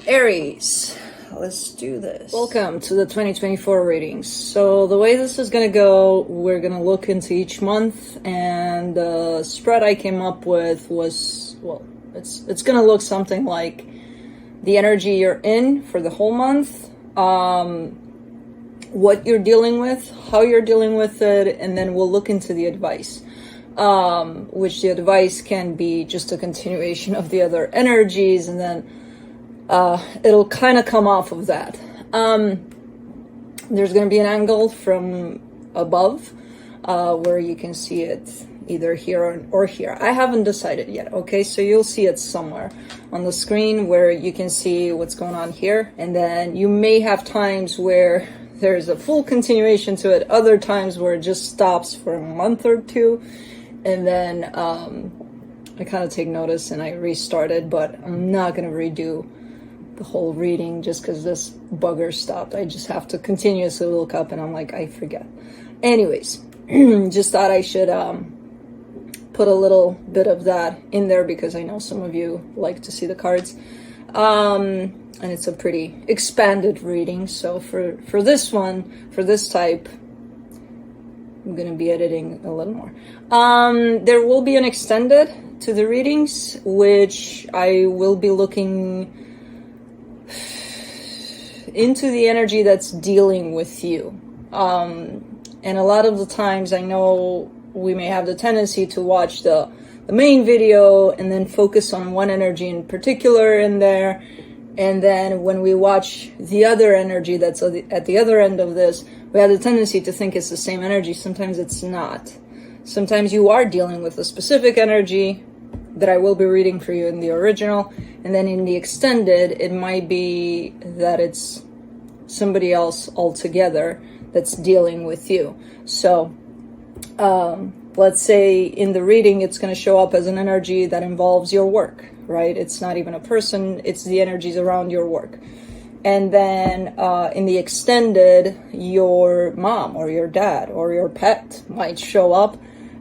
Aries, let's do this. Welcome to the 2024 readings. So the way this is going to go, we're going to look into each month, and the spread I came up with was, well, it's going to look something like the energy you're in for the whole month, what you're dealing with, how you're dealing with it, and then we'll look into the advice. Which the advice can be just a continuation of the other energies, and then it'll kind of come off of that. There's going to be an angle from above where you can see it either here or here. I haven't decided yet, okay? So you'll see it somewhere on the screen where you can see what's going on here, and then you may have times where there's a full continuation to it, other times where it just stops for a month or two, and then I kind of take notice and I restarted, but I'm not going to redo the whole reading just because this bugger stopped. I just have to continuously look up, and I'm like, I forget. Anyways, just thought I should put a little bit of that in there because I know some of you like to see the cards. And it's a pretty expanded reading. So for this one, for this type, I'm going to be editing a little more. There will be an extended to the readings, which I will be looking into the energy that's dealing with you. And a lot of the times I know we may have the tendency to watch the main video and then focus on one energy in particular in there. And then when we watch the other energy that's at the other end of this, we have the tendency to think it's the same energy. Sometimes it's not. Sometimes you are dealing with a specific energy that I will be reading for you in the original. And then in the extended, it might be that it's somebody else altogether that's dealing with you. So let's say in the reading, it's going to show up as an energy that involves your work, right? It's not even a person, it's the energies around your work. And then in the extended, your mom or your dad or your pet might show up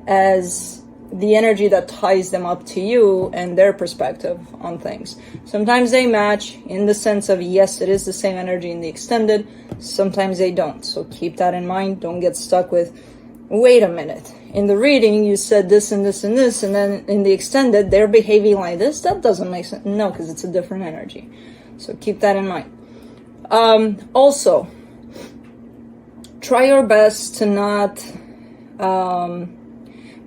as the energy that ties them up to you and their perspective on things. Sometimes they match in the sense of, yes, it is the same energy in the extended. Sometimes they don't. So keep that in mind. Don't get stuck with, wait a minute. In the reading, you said this and this and this, and then in the extended, they're behaving like this. That doesn't make sense. No, because it's a different energy. So keep that in mind. Also, try your best to not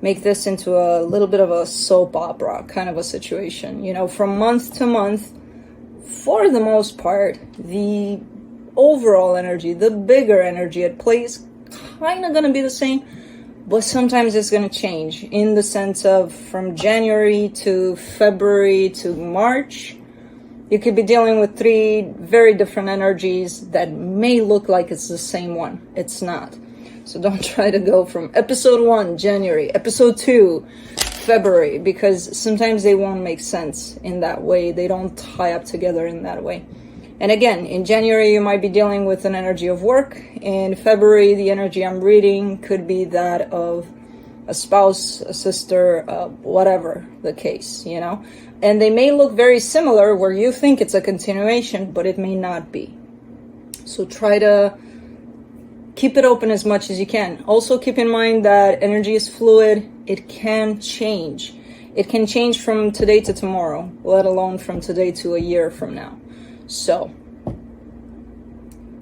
make this into a little bit of a soap opera kind of a situation. You know, from month to month, for the most part, the overall energy, the bigger energy at play is kind of going to be the same, but sometimes it's going to change in the sense of from January to February to March. You could be dealing with three very different energies that may look like it's the same one. It's not. So don't try to go from episode 1, January, episode 2, February, because sometimes they won't make sense in that way. They don't tie up together in that way. And again, in January, you might be dealing with an energy of work. In February, the energy I'm reading could be that of a spouse, a sister, whatever the case, you know. And they may look very similar where you think it's a continuation, but it may not be. So try to keep it open as much as you can. Also keep in mind that energy is fluid. It can change. It can change from today to tomorrow, let alone from today to a year from now. So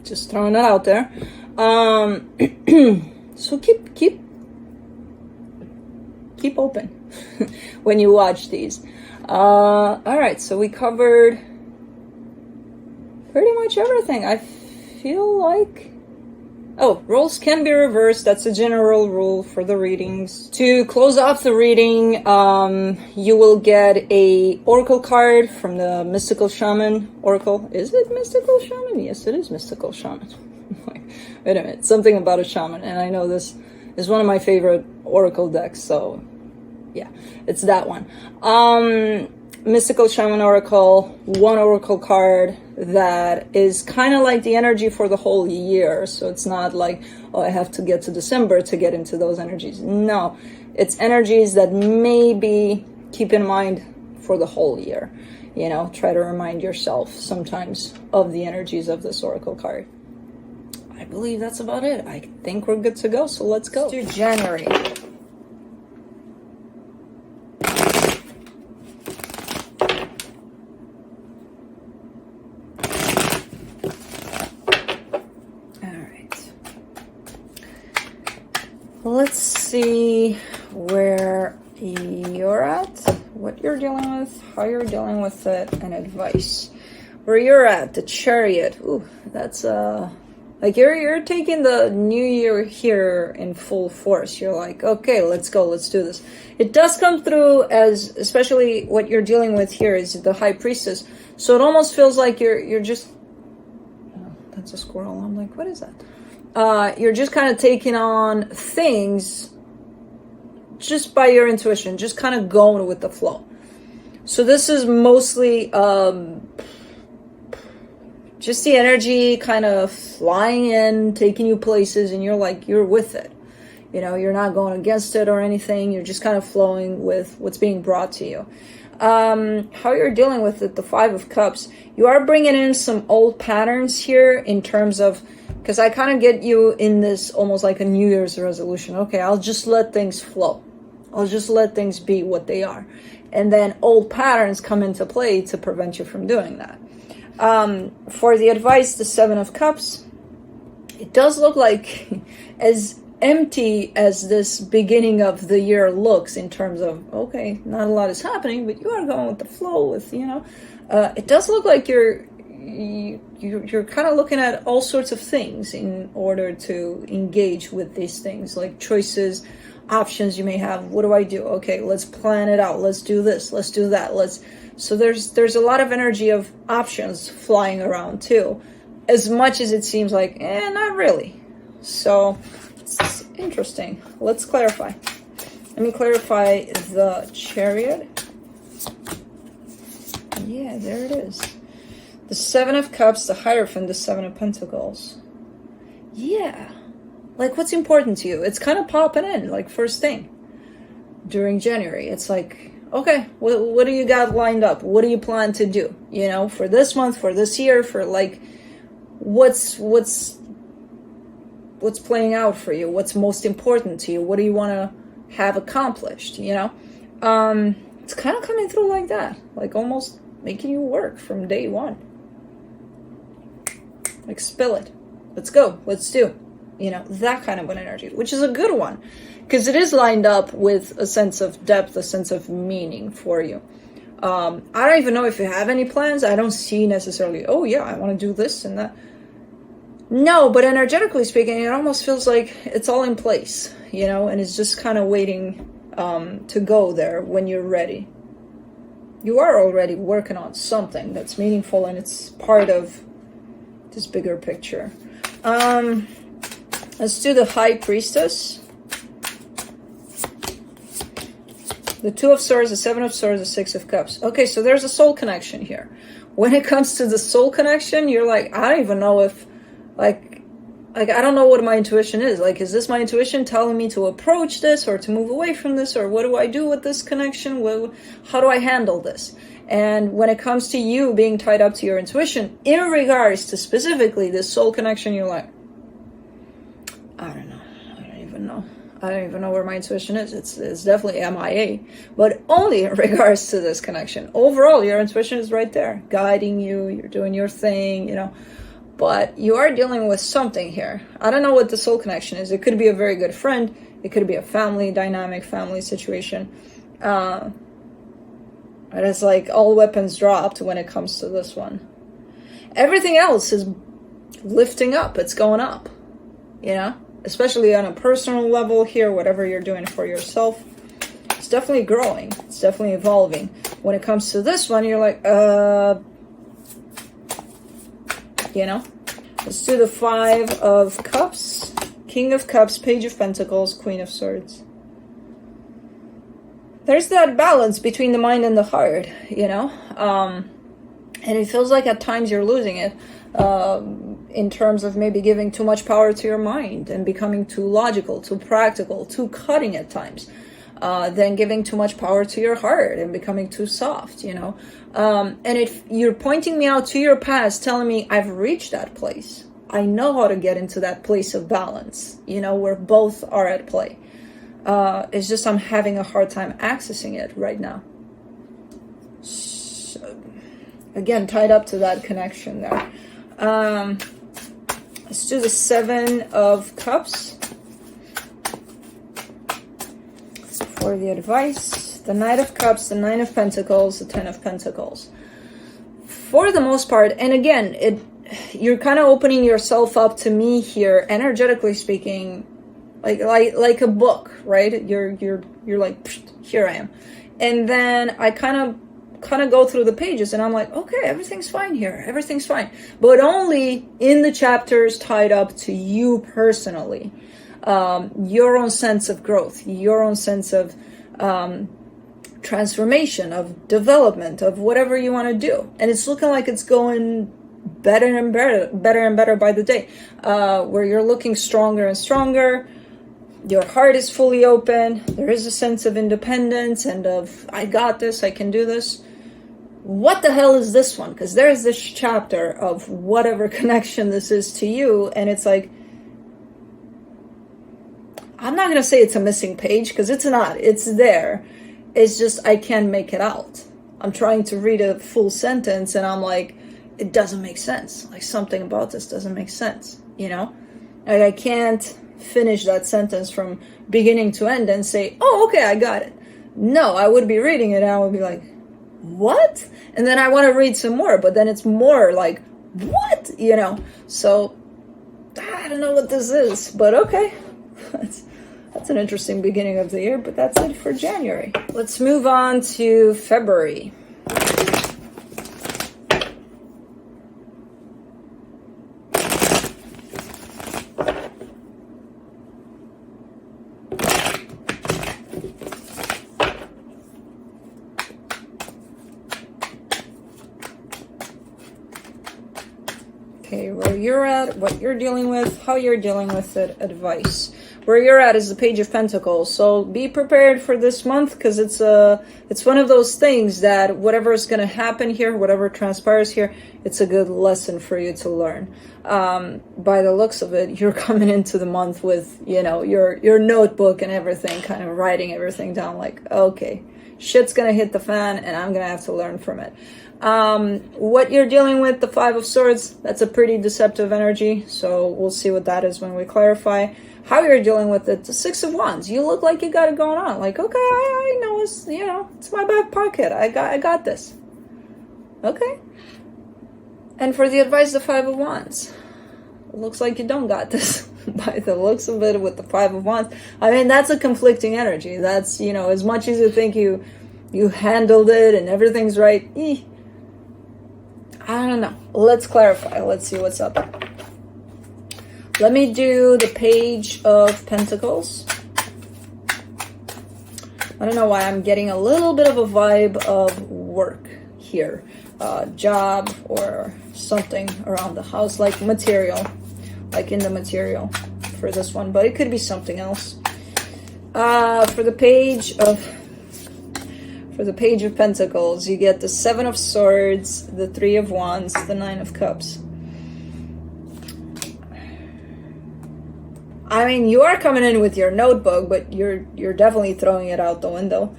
just throwing that out there. So keep open when you watch these. All right, so we covered pretty much everything. I feel like, roles can be reversed. That's a general rule for the readings. To close off the reading, you will get a oracle card from the Mystical Shaman Oracle. Is it Mystical Shaman? Yes, it is Mystical Shaman. Wait a minute, something about a shaman. And I know this is one of my favorite oracle decks, so yeah, it's that one. Mystical Shaman Oracle, one oracle card that is kind of like the energy for the whole year. So it's not like, oh, I have to get to December to get into those energies. No, it's energies that maybe keep in mind for the whole year. You know, try to remind yourself sometimes of the energies of this oracle card. I believe that's about it. I think we're good to go, so let's go. Let's do January. Let's see where you're at, what you're dealing with, how you're dealing with it, and advice. Where you're at, the Chariot. Ooh, that's like you're taking the new year here in full force. You're like, okay, let's go, let's do this. It does come through as, especially what you're dealing with here is the High Priestess. So it almost feels like you're just, oh, that's a squirrel. I'm like, what is that? You're just kind of taking on things just by your intuition, just kind of going with the flow. So this is mostly just the energy kind of flying in, taking you places, and you're with it. You know, you're not going against it or anything. You're just kind of flowing with what's being brought to you. How you're dealing with it, the Five of Cups. You are bringing in some old patterns here in terms of, because I kind of get you in this almost like a New Year's resolution. Okay, I'll just let things flow. I'll just let things be what they are. And then old patterns come into play to prevent you from doing that. For the advice, the Seven of Cups, it does look like as empty as this beginning of the year looks in terms of, okay, not a lot is happening, but you are going with the flow with, you know, it does look like you're kind of looking at all sorts of things in order to engage with these things, like choices, options you may have. What do I do? Okay, let's plan it out. Let's do this. Let's do that. So there's a lot of energy of options flying around too, as much as it seems like, not really. So it's interesting. Let's clarify. Let me clarify the Chariot. Yeah, there it is. The Seven of Cups, the Hierophant, the Seven of Pentacles. Yeah. Like, what's important to you? It's kind of popping in, like, first thing. During January. It's like, okay, what do you got lined up? What do you plan to do? You know, for this month, for this year, for, like, what's playing out for you? What's most important to you? What do you want to have accomplished, you know? It's kind of coming through like that. Like, almost making you work from day one. Like, spill it. Let's go. Let's do. You know, that kind of an energy, which is a good one. Because it is lined up with a sense of depth, a sense of meaning for you. I don't even know if you have any plans. I don't see necessarily, oh yeah, I want to do this and that. No, but energetically speaking, it almost feels like it's all in place, you know, and it's just kind of waiting to go there when you're ready. You are already working on something that's meaningful and it's part of this bigger picture. Let's do the High Priestess. The Two of Swords, the Seven of Swords, the Six of Cups. Okay, so there's a soul connection here. When it comes to the soul connection, you're like, I don't even know if, like I don't know what my intuition is. Like, is this my intuition telling me to approach this or to move away from this? Or what do I do with this connection? How do I handle this? And when it comes to you being tied up to your intuition, in regards to specifically this soul connection, you're like, I don't know. I don't even know where my intuition is. It's definitely MIA, but only in regards to this connection. Overall, your intuition is right there, guiding you. You're doing your thing, you know. But you are dealing with something here. I don't know what the soul connection is. It could be a very good friend. It could be a family dynamic, family situation. And it's like all weapons dropped when it comes to this one. Everything else is lifting up. It's going up, you know, especially on a personal level here, whatever you're doing for yourself. It's definitely growing. It's definitely evolving. When it comes to this one, you're like, you know, let's do the Five of Cups, King of Cups, Page of Pentacles, Queen of Swords. There's that balance between the mind and the heart, you know, and it feels like at times you're losing it in terms of maybe giving too much power to your mind and becoming too logical, too practical, too cutting at times. than giving too much power to your heart and becoming too soft, you know. And if you're pointing me out to your past, telling me I've reached that place, I know how to get into that place of balance, you know, where both are at play. It's just I'm having a hard time accessing it right now. So, again, tied up to that connection there. Let's do the 7 of Cups for the advice. The Knight of Cups, the 9 of Pentacles, the 10 of Pentacles. For the most part, and again, you're kind of opening yourself up to me here, energetically speaking, like a book, right? You're like, here I am, and then I kind of go through the pages, and I'm like, okay, everything's fine here, everything's fine, but only in the chapters tied up to you personally, your own sense of growth, your own sense of transformation, of development, of whatever you want to do. And it's looking like it's going better and better by the day, where you're looking stronger and stronger. Your heart is fully open. There is a sense of independence and of, I got this, I can do this. What the hell is this one? Because there's this chapter of whatever connection this is to you, and it's like, I'm not going to say it's a missing page, because it's not. It's there. It's just I can't make it out. I'm trying to read a full sentence, and I'm like, it doesn't make sense. Like, something about this doesn't make sense, you know? Like, I can't finish that sentence from beginning to end and say, oh, okay, I got it. No, I would be reading it, and I would be like, what? And then I want to read some more, but then it's more like, what? You know? So, I don't know what this is, but okay. That's an interesting beginning of the year, but that's it for January. Let's move on to February. Okay, where you're at, what you're dealing with, how you're dealing with it, advice. Where you're at is the Page of Pentacles. So be prepared for this month, because it's one of those things that whatever is going to happen here, whatever transpires here, it's a good lesson for you to learn. By the looks of it, you're coming into the month with, you know, your notebook and everything, kind of writing everything down like, okay, shit's going to hit the fan and I'm going to have to learn from it. What you're dealing with, the 5 of Swords, that's a pretty deceptive energy. So we'll see what that is when we clarify. How you're dealing with it, the 6 of Wands. You look like you got it going on. Like, okay, I know, it's, you know, it's my back pocket. I got this. Okay. And for the advice, the 5 of Wands. It looks like you don't got this. By the looks of it with the 5 of Wands. I mean, that's a conflicting energy. That's, you know, as much as you think you handled it and everything's right. I don't know. Let's clarify. Let's see what's up. Let me do the Page of Pentacles. I don't know why I'm getting a little bit of a vibe of work here. Job or something around the house, like material. Like in the material for this one. But it could be something else. For the Page of Pentacles, you get the 7 of Swords, the 3 of Wands, the 9 of Cups. I mean, you are coming in with your notebook, but you're definitely throwing it out the window.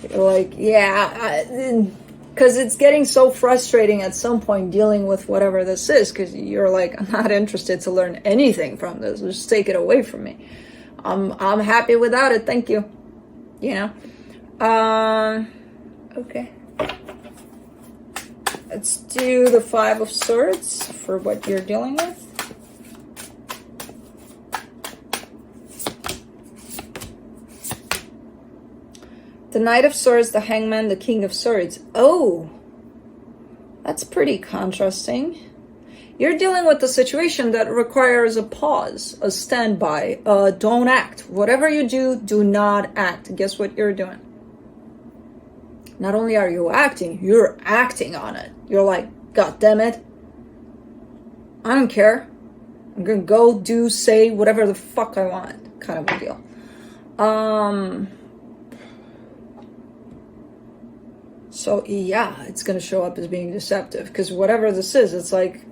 You're like, yeah, because it's getting so frustrating at some point dealing with whatever this is, because you're like, I'm not interested to learn anything from this. Just take it away from me. I'm happy without it. Thank you. You know. Okay. Let's do the 5 of Swords for what you're dealing with. The Knight of Swords, the Hangman, the King of Swords. Oh, that's pretty contrasting. You're dealing with a situation that requires a pause, a standby. Don't act. Whatever you do, do not act. Guess what you're doing? Not only are you acting, you're acting on it. You're like, God damn it. I don't care. I'm gonna go, do, say whatever the fuck I want, kind of a deal. So yeah, it's going to show up as being deceptive, because whatever this is, it's like,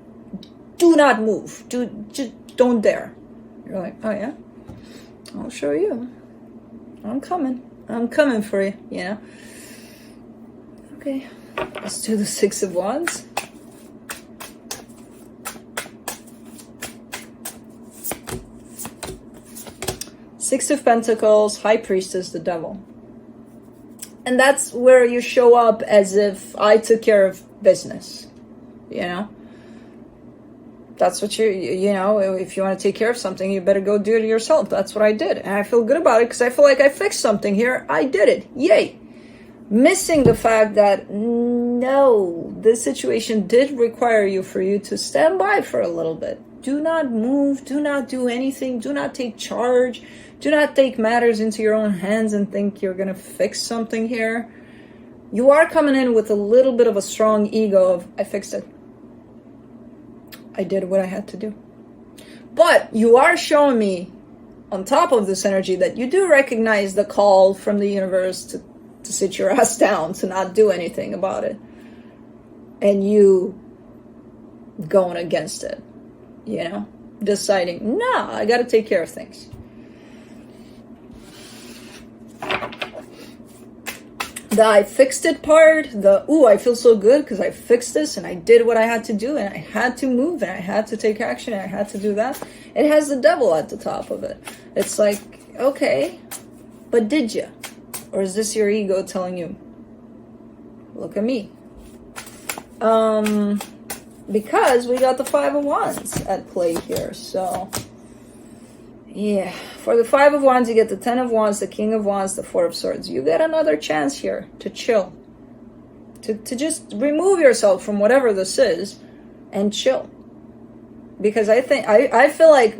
do not move. Just don't dare. You're like, oh yeah? I'll show you. I'm coming. I'm coming for you, you know? Okay, let's do the Six of Wands. Six of Pentacles, High Priestess, the Devil. And that's where you show up as if I took care of business, you know? That's what you know, if you want to take care of something, you better go do it yourself. That's what I did. And I feel good about it because I feel like I fixed something here. I did it. Yay. Missing the fact that, no, this situation did require for you to stand by for a little bit. Do not move. Do not do anything. Do not take charge. Do not take matters into your own hands and think you're going to fix something here. You are coming in with a little bit of a strong ego of, I fixed it. I did what I had to do. But you are showing me, on top of this energy, that you do recognize the call from the universe to sit your ass down, to not do anything about it. And you going against it, you know? Deciding, nah, I gotta take care of things. The I fixed it part, I feel so good because I fixed this and I did what I had to do and I had to move and I had to take action and I had to do that. It has the devil at the top of it. It's like, okay, but did you? Or is this your ego telling you, look at me? Because we got the Five of Wands at play here, so... yeah, for the Five of Wands, you get the Ten of Wands, the King of Wands, the Four of Swords. You get another chance here to chill. To just remove yourself from whatever this is and chill. Because I feel like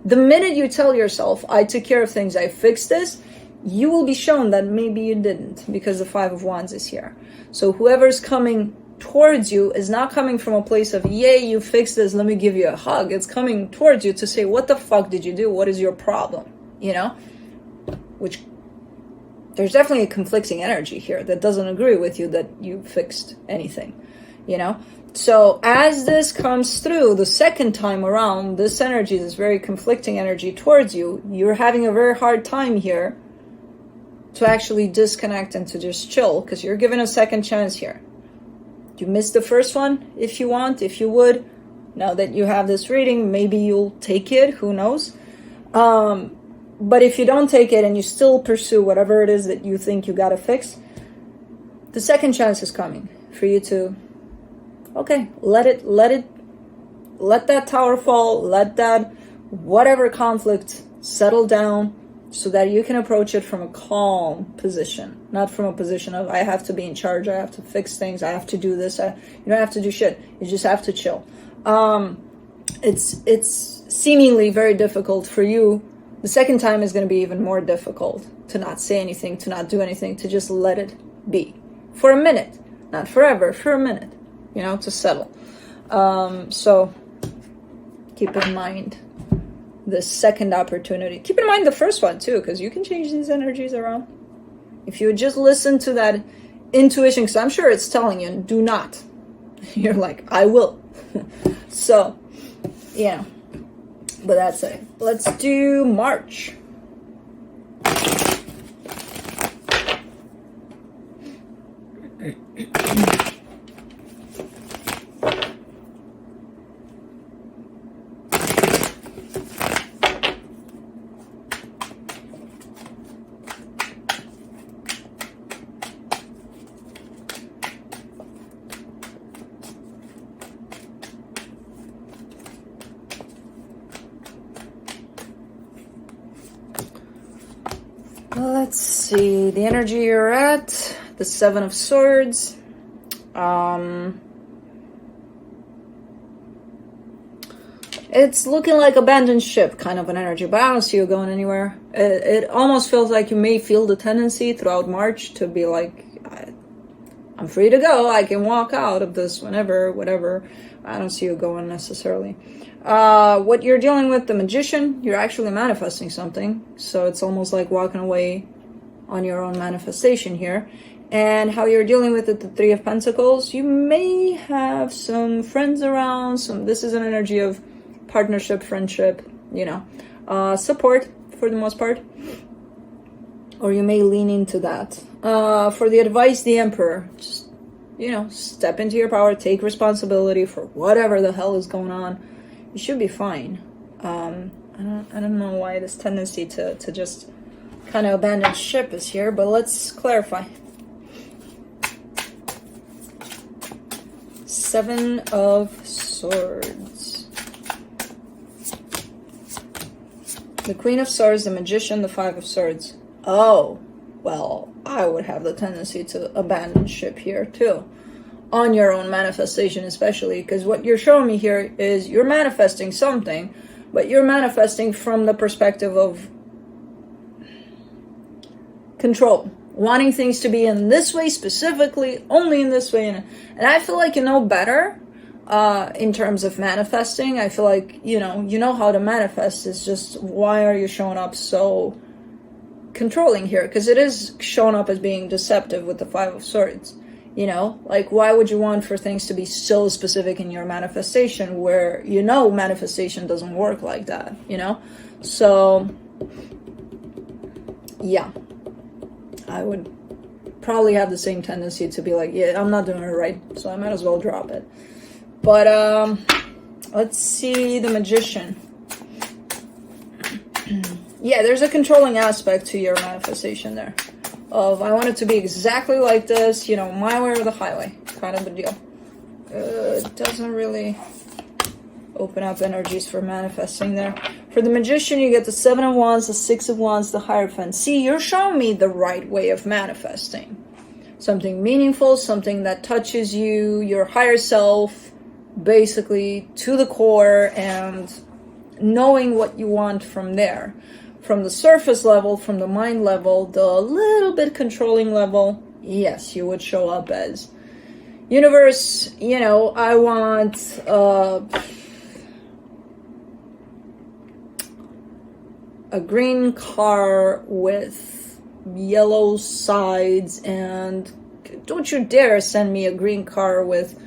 the minute you tell yourself, I took care of things, I fixed this, you will be shown that maybe you didn't, because the Five of Wands is here. So whoever's coming towards you is not coming from a place of, yay, you fixed this, let me give you a hug. It's coming towards you to say, what the fuck did you do? What is your problem? You know? Which, there's definitely a conflicting energy here that doesn't agree with you that you fixed anything, you know? So as this comes through the second time around, this energy, this very conflicting energy towards you, you're having a very hard time here to actually disconnect and to just chill, because you're given a second chance here. You missed the first one if you want, if you would. Now that you have this reading, maybe you'll take it, who knows? But if you don't take it and you still pursue whatever it is that you think you gotta fix, the second chance is coming for you to, okay, let that tower fall, let that whatever conflict settle down, so that you can approach it from a calm position, not from a position of, I have to be in charge, I have to fix things, I have to do this. You don't have to do shit. You just have to chill. It's seemingly very difficult for you. The second time is going to be even more difficult, to not say anything, to not do anything, to just let it be. For a minute. Not forever, for a minute. You know, to settle. So, keep in mind the second opportunity. Keep in mind the first one too, because you can change these energies around. If you would just listen to that intuition, because I'm sure it's telling you, do not. You're like, I will. So, yeah. But that's it. Let's do March. Let's see, the energy you're at, the Seven of Swords. It's looking like abandoned ship kind of an energy, but I don't see you going anywhere. It almost feels like you may feel the tendency throughout March to be like, I'm free to go, I can walk out of this whenever, whatever. I don't see you going necessarily. What you're dealing with, the Magician, you're actually manifesting something. So it's almost like walking away on your own manifestation here. And how you're dealing with it, the Three of Pentacles, you may have some friends around. This is an energy of partnership, friendship, you know, support for the most part. Or you may lean into that. For the advice, the Emperor, just, you know, step into your power, take responsibility for whatever the hell is going on. You should be fine. I don't know why this tendency to just kind of abandon ship is here, but let's clarify. Seven of Swords. The Queen of Swords, the Magician, the Five of Swords. Oh, well, I would have the tendency to abandon ship here too. On your own manifestation especially, because what you're showing me here is you're manifesting something, but you're manifesting from the perspective of control. Wanting things to be in this way specifically, only in this way. And I feel like you know better in terms of manifesting. I feel like, you know how to manifest. It's just, why are you showing up so controlling here? Because it is showing up as being deceptive with the Five of Swords. You know, like, why would you want for things to be so specific in your manifestation where, you know, manifestation doesn't work like that, you know? So, yeah. I would probably have the same tendency to be like, yeah, I'm not doing it right, so I might as well drop it. But, let's see the Magician. Yeah, there's a controlling aspect to your manifestation there. Of, I want it to be exactly like this, you know, my way or the highway, kind of a deal. It doesn't really open up energies for manifesting there. For the Magician, you get the Seven of Wands, the Six of Wands, the Hierophant. See, you're showing me the right way of manifesting. Something meaningful, something that touches you, your higher self, basically to the core, and knowing what you want from there. From the surface level, from the mind level, the little bit controlling level, yes, you would show up as, universe, you know, I want a green car with yellow sides, and don't you dare send me a green car with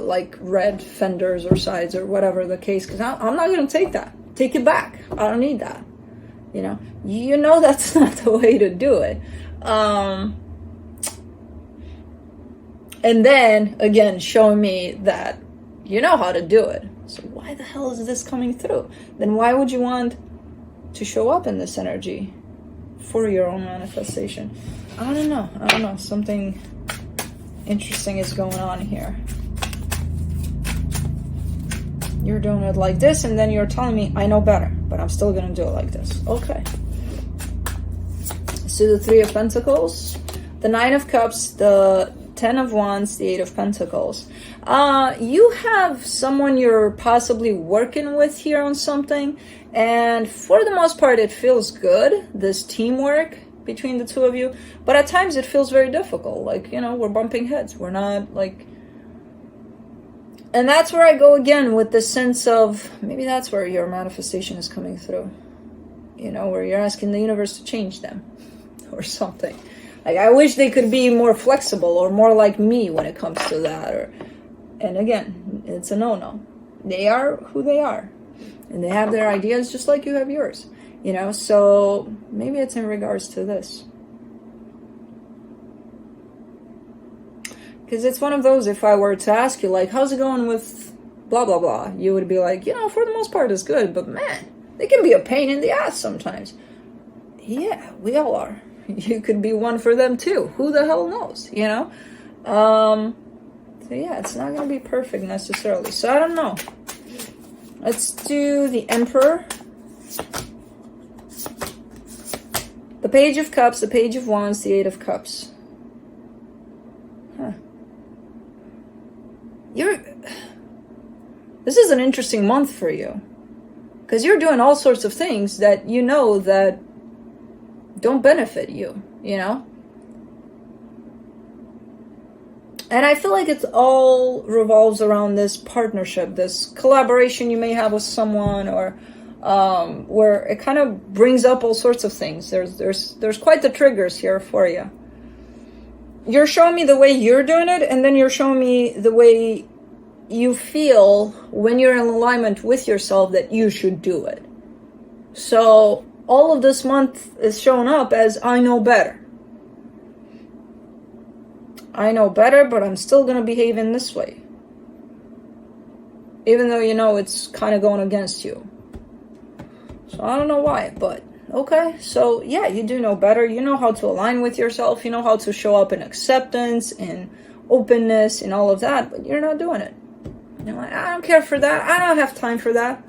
like red fenders or sides or whatever the case, because I'm not going to take that. Take it back. I don't need that. You know that's not the way to do it. And then, again, showing me that you know how to do it. So why the hell is this coming through? Then why would you want to show up in this energy for your own manifestation? I don't know. Something interesting is going on here. You're doing it like this, and then you're telling me I know better, but I'm still going to do it like this. Okay. So the Three of Pentacles, the Nine of Cups, the Ten of Wands, the Eight of Pentacles. You have someone you're possibly working with here on something, and for the most part it feels good, this teamwork between the two of you, but at times it feels very difficult. Like, you know, we're bumping heads. We're not like... And that's where I go again with the sense of, maybe that's where your manifestation is coming through. You know, where you're asking the universe to change them or something. Like, I wish they could be more flexible or more like me when it comes to that. And again, it's a no-no. They are who they are. And they have their ideas just like you have yours. You know, so maybe it's in regards to this. Because it's one of those, if I were to ask you, like, how's it going with blah, blah, blah? You would be like, you know, for the most part, it's good. But man, they can be a pain in the ass sometimes. Yeah, we all are. You could be one for them too. Who the hell knows, you know? So yeah, it's not going to be perfect necessarily. So I don't know. Let's do the Emperor. The Page of Cups, the Page of Wands, the Eight of Cups. Huh. This is an interesting month for you. Because you're doing all sorts of things that you know that don't benefit you, you know? And I feel like it all revolves around this partnership, this collaboration you may have with someone, or where it kind of brings up all sorts of things. There's quite the triggers here for you. you're showing me the way you're doing it, and then you're showing me the way you feel when you're in alignment with yourself that you should do it. So all of this month is showing up as I know better. I know better, but I'm still going to behave in this way. Even though you know it's kind of going against you. So I don't know why, but okay. So yeah, you do know better. You know how to align with yourself. You know how to show up in acceptance and openness and all of that, but you're not doing it. You're like, I don't care for that. I don't have time for that.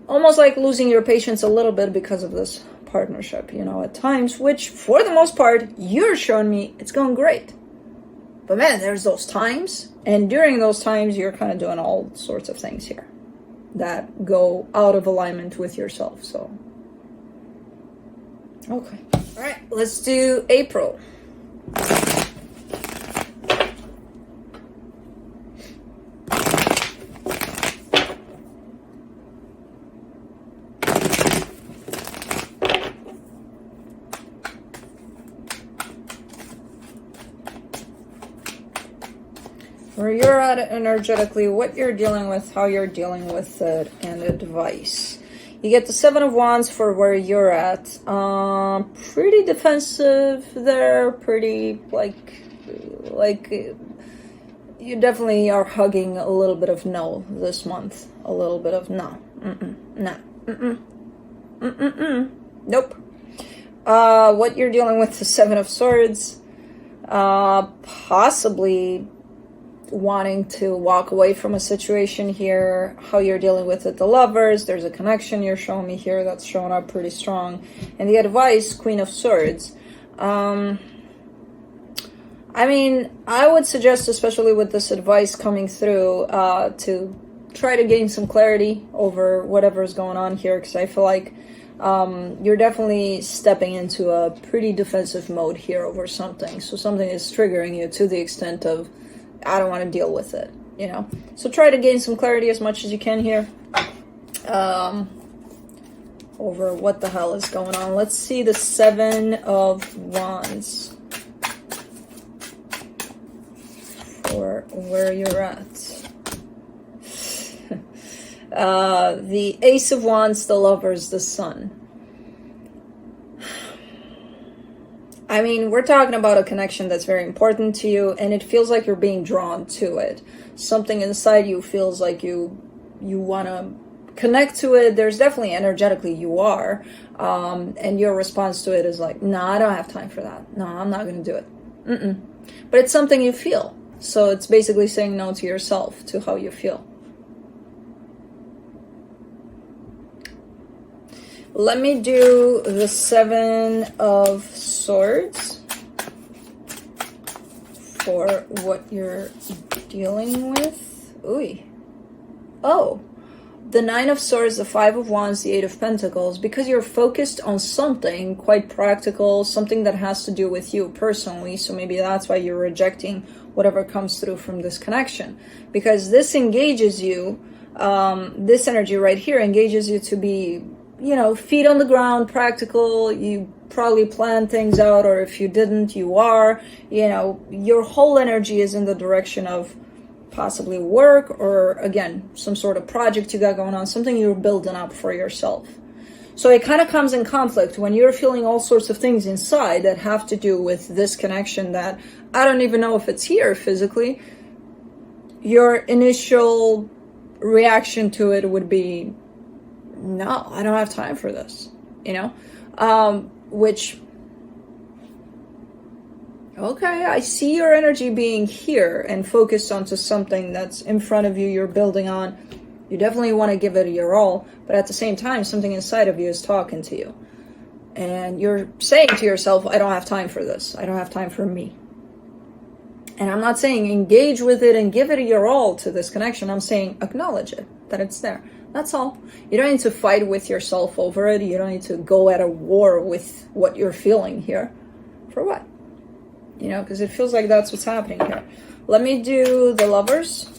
Almost like losing your patience a little bit because of this partnership, you know, at times, which for the most part, you're showing me it's going great. But man, there's those times, and during those times, you're kind of doing all sorts of things here that go out of alignment with yourself. So, okay. All right, let's do April. Where you're at energetically, what you're dealing with, how you're dealing with it, and advice. You get the Seven of Wands for where you're at. Pretty defensive there, pretty like you definitely are hugging a little bit of no this month. A little bit of no. Nope. What you're dealing with, the Seven of Swords. Possibly wanting to walk away from a situation here, how you're dealing with it, the Lovers, there's a connection you're showing me here that's showing up pretty strong. And the advice, Queen of Swords. I mean, I would suggest, especially with this advice coming through, to try to gain some clarity over whatever's going on here, because I feel like you're definitely stepping into a pretty defensive mode here over something. So something is triggering you to the extent of, I don't want to deal with it, you know. So try to gain some clarity as much as you can here over what the hell is going on. Let's see the Seven of Wands for where you're at. The Ace of Wands, the Lovers, the Sun. I mean, we're talking about a connection that's very important to you, and it feels like you're being drawn to it. Something inside you feels like you want to connect to it. There's definitely energetically you are, and your response to it is like, no, I don't have time for that. No, I'm not going to do it. But it's something you feel. So it's basically saying no to yourself, to how you feel. Let me do the Seven of Swords for what you're dealing with. Ooh. Oh, the Nine of Swords, the Five of Wands, the Eight of Pentacles, because you're focused on something quite practical, something that has to do with you personally. So maybe that's why you're rejecting whatever comes through from this connection, because this engages you, this energy right here engages you to be, you know, feet on the ground, practical. You probably plan things out, or if you didn't, you are, you know, your whole energy is in the direction of possibly work, or again, some sort of project you got going on, something you're building up for yourself. So it kind of comes in conflict when you're feeling all sorts of things inside that have to do with this connection that I don't even know if it's here physically. Your initial reaction to it would be, no, I don't have time for this, you know, which, okay, I see your energy being here and focused onto something that's in front of you, you're building on. You definitely want to give it your all, but at the same time, something inside of you is talking to you. And you're saying to yourself, I don't have time for this. I don't have time for me. And I'm not saying engage with it and give it your all to this connection. I'm saying acknowledge it, that it's there. That's all. You don't need to fight with yourself over it. You don't need to go at a war with what you're feeling here. For what? You know, because it feels like that's what's happening here. Let me do the Lovers.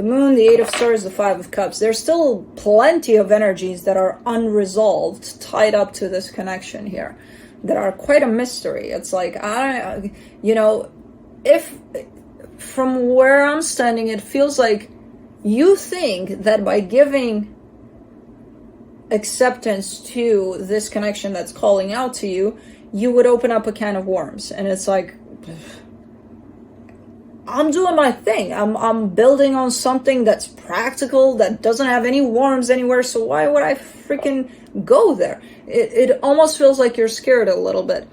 The Moon, the Eight of Swords, the Five of Cups. There's still plenty of energies that are unresolved, tied up to this connection here, that are quite a mystery. It's like, if from where I'm standing, it feels like you think that by giving acceptance to this connection that's calling out to you, you would open up a can of worms. And it's like, I'm doing my thing. I'm building on something that's practical, that doesn't have any worms anywhere, so why would I freaking go there? It almost feels like you're scared a little bit,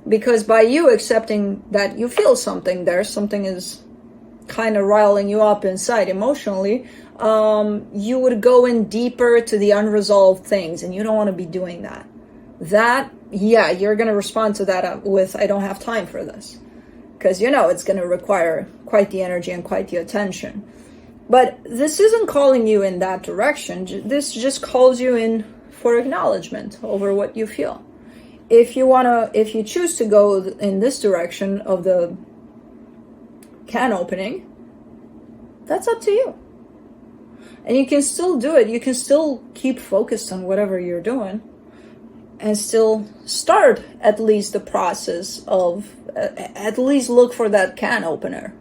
because by you accepting that you feel something there, something is kind of riling you up inside emotionally, you would go in deeper to the unresolved things, and you don't want to be doing that. Yeah, you're going to respond to that with, I don't have time for this. Because it's going to require quite the energy and quite the attention. But this isn't calling you in that direction. This just calls you in for acknowledgement over what you feel. If you choose to go in this direction of the can opening, that's up to you. And you can still do it. You can still keep focused on whatever you're doing and still start at least the process of, at least look for that can opener.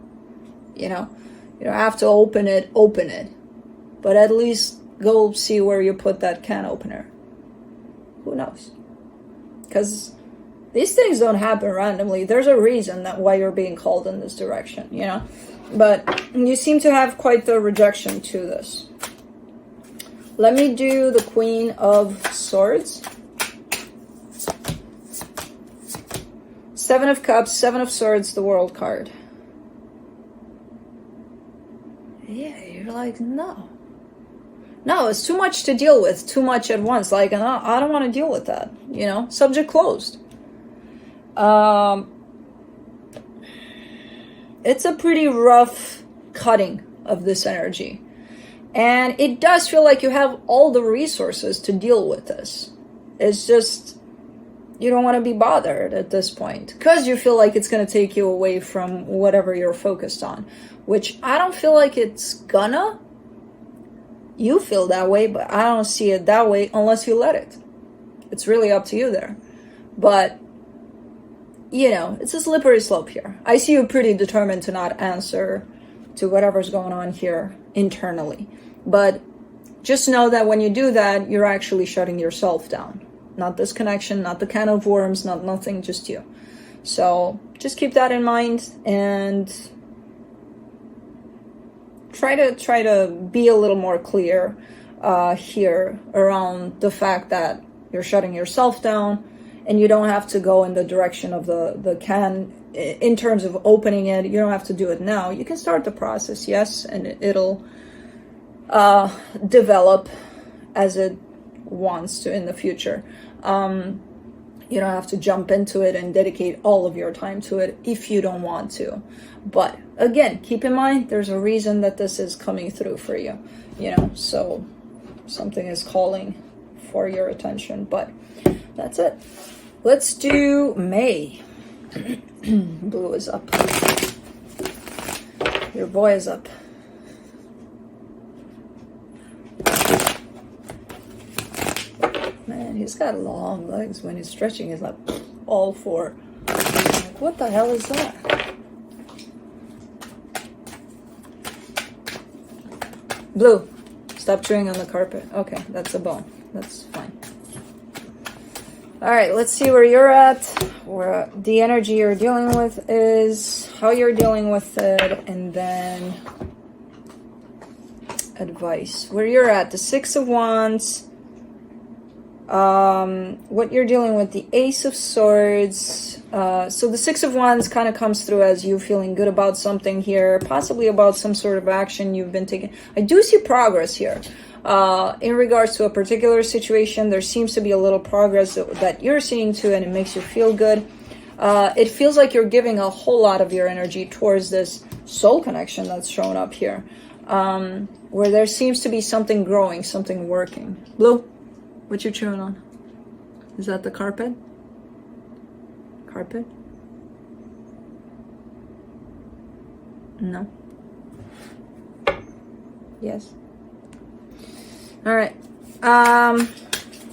You don't have to open it, but at least go see where you put that can opener. Who knows? Because these things don't happen randomly. There's a reason why you're being called in this direction, But you seem to have quite the rejection to this. Let me do the Queen of Swords. Seven of Cups, Seven of Swords, the World card. Yeah, you're like, no, it's too much to deal with, too much at once. Like, I don't want to deal with that, subject closed. It's a pretty rough cutting of this energy. And it does feel like you have all the resources to deal with this. It's just, you don't want to be bothered at this point because you feel like it's going to take you away from whatever you're focused on, which I don't feel like it's gonna. You feel that way, but I don't see it that way unless you let it. It's really up to you there. But, it's a slippery slope here. I see you pretty determined to not answer to whatever's going on here internally. But just know that when you do that, you're actually shutting yourself down. Not this connection, not the can of worms, not nothing, just you. So just keep that in mind and try to be a little more clear here around the fact that you're shutting yourself down and you don't have to go in the direction of the can in terms of opening it. You don't have to do it now. You can start the process, yes, and it'll develop as it wants to in the future. You don't have to jump into it and dedicate all of your time to it if you don't want to. But again, keep in mind, there's a reason that this is coming through for you, so something is calling for your attention. But that's it. Let's do May. Blue is up. Your boy is up. Man, he's got long legs. When he's stretching, he's like all four. Like, what the hell is that? Blue, stop chewing on the carpet. Okay, that's a bone. That's fine. All right, let's see where you're at. Where the energy you're dealing with is, how you're dealing with it, and then advice. Where you're at, the Six of Wands. What you're dealing with, the Ace of Swords. So the Six of Wands kind of comes through as you feeling good about something here, possibly about some sort of action you've been taking. I do see progress here. In regards to a particular situation, there seems to be a little progress that you're seeing too, and it makes you feel good. It feels like you're giving a whole lot of your energy towards this soul connection that's shown up here, where there seems to be something growing, something working. Blue? What you chewing on? Is that the carpet? Carpet? No. Yes. All right.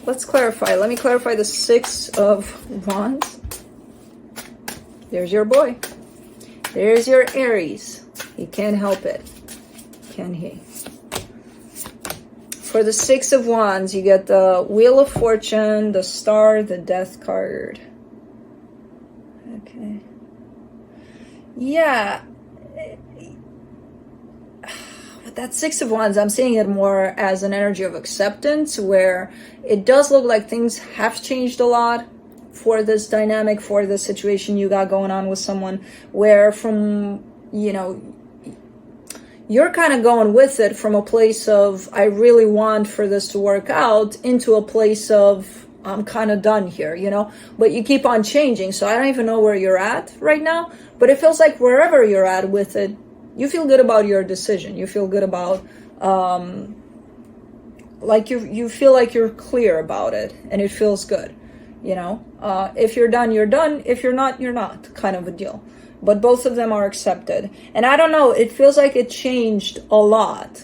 Let's clarify. Let me clarify the Six of Wands. There's your boy. There's your Aries. He can't help it. Can he? For the Six of Wands, you get the Wheel of Fortune, the Star, the Death card. Okay. Yeah. With that Six of Wands, I'm seeing it more as an energy of acceptance, where it does look like things have changed a lot for this dynamic, for the situation you got going on with someone, where from, you know, you're kind of going with it from a place of, I really want for this to work out, into a place of, I'm kind of done here, you know, but you keep on changing. So I don't even know where you're at right now, but it feels like wherever you're at with it, you feel good about your decision. You feel good about, like you feel like you're clear about it, and it feels good, you know. If you're done, you're done. If you're not, you're not, kind of a deal. But both of them are accepted. And I don't know, it feels like it changed a lot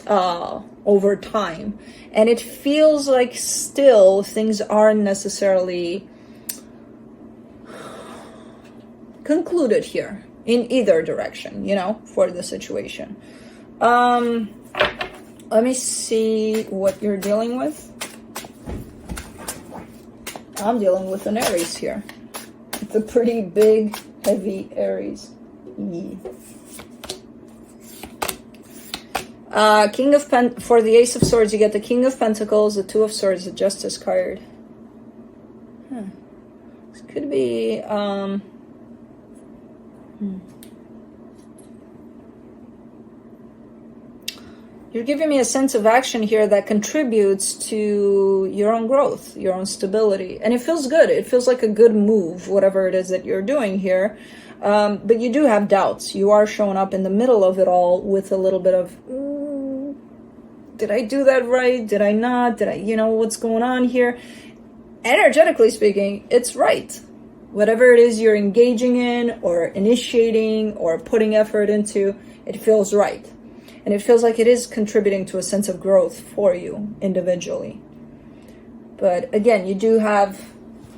over time. And it feels like still things aren't necessarily concluded here in either direction, you know, for the situation. Let me see what you're dealing with. I'm dealing with an Aries here. It's a pretty big, heavy Aries. King of for the Ace of Swords, you get the King of Pentacles, the Two of Swords, the Justice card. This could be you're giving me a sense of action here that contributes to your own growth, your own stability. And it feels good. It feels like a good move, whatever it is that you're doing here. But you do have doubts. You are showing up in the middle of it all with a little bit of, did I do that right? Did I not? Did I, you know, what's going on here? Energetically speaking, it's right. Whatever it is you're engaging in or initiating or putting effort into, it feels right. And it feels like it is contributing to a sense of growth for you individually. But again, you do have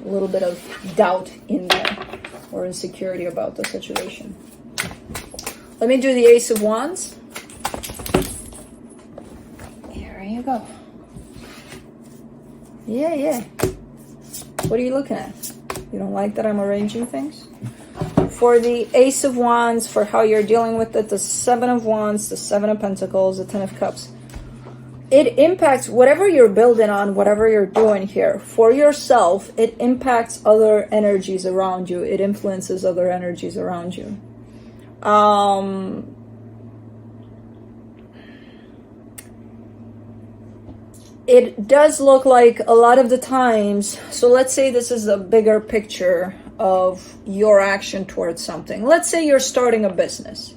a little bit of doubt in there or insecurity about the situation. Let me do the Ace of Wands. Here you go. Yeah. What are you looking at? You don't like that I'm arranging things? For the Ace of Wands, for how you're dealing with it, the Seven of Wands, the Seven of Pentacles, the Ten of Cups. It impacts whatever you're building on, whatever you're doing here. For yourself, it impacts other energies around you. It influences other energies around you. It does look like a lot of the times, so let's say this is a bigger picture of your action towards something. Let's say you're starting a business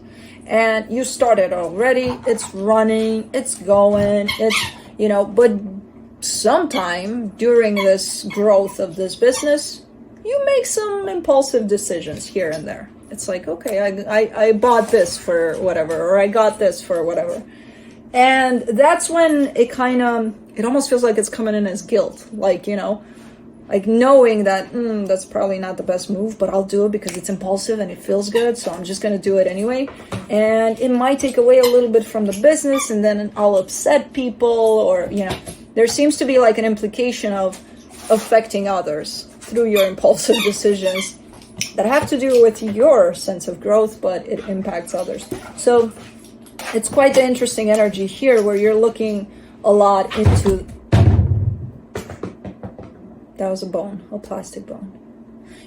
and you started already, it's running, it's going, it's, you know, but sometime during this growth of this business, you make some impulsive decisions here and there. It's like, okay, I bought this for whatever, or I got this for whatever. And that's when it kind of, it almost feels like it's coming in as guilt. Like, you know, like knowing that that's probably not the best move, but I'll do it because it's impulsive and it feels good, so I'm just going to do it anyway. And it might take away a little bit from the business, and then I'll upset people, or, you know, there seems to be like an implication of affecting others through your impulsive decisions that have to do with your sense of growth, but it impacts others. So it's quite the interesting energy here, where you're looking a lot into... That was a bone, a plastic bone.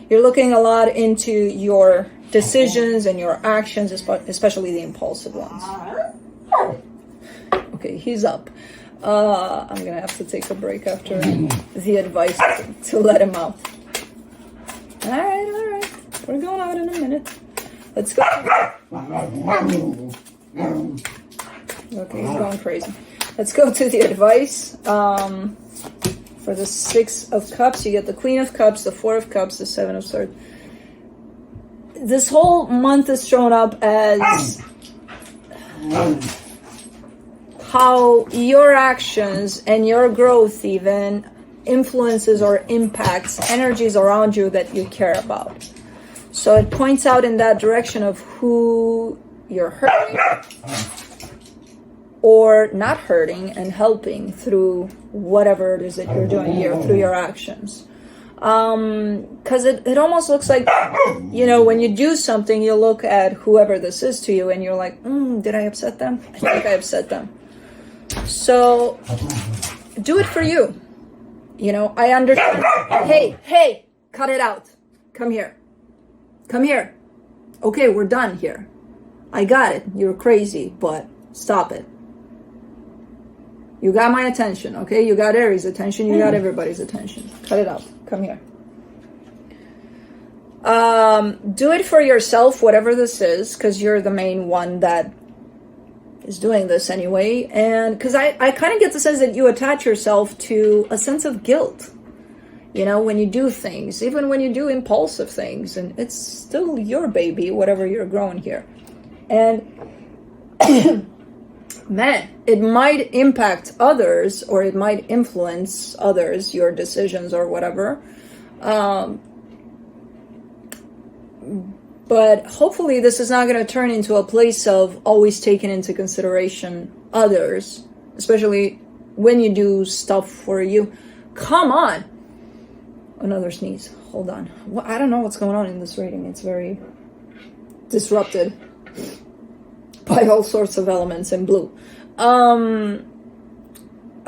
You're looking a lot into your decisions and your actions, especially the impulsive ones. Okay, he's up. I'm gonna have to take a break after the advice to let him out. All right. We're going out in a minute. Let's go. Okay, he's going crazy. Let's go to the advice. For the Six of Cups, you get the Queen of Cups, the Four of Cups, the Seven of Swords. This whole month is shown up as how your actions and your growth even influences or impacts energies around you that you care about. So it points out in that direction of who you're hurting or not hurting and helping through whatever it is that you're doing here, through your actions. Because it almost looks like, when you do something, you look at whoever this is to you and you're like, did I upset them? I think I upset them. So do it for you. I understand. Hey, cut it out. Come here. Okay, we're done here. I got it. You're crazy, but stop it. You got my attention, okay? You got Aries' attention. You got everybody's attention. Cut it out. Come here. Do it for yourself, whatever this is, because you're the main one that is doing this anyway. And because I kind of get the sense that you attach yourself to a sense of guilt, when you do things, even when you do impulsive things, and it's still your baby, whatever you're growing here. And man, it might impact others, or it might influence others, your decisions or whatever. But hopefully this is not going to turn into a place of always taking into consideration others, especially when you do stuff for you. Come on. Another sneeze. Hold on. Well, I don't know what's going on in this reading. It's very disrupted by all sorts of elements in blue. I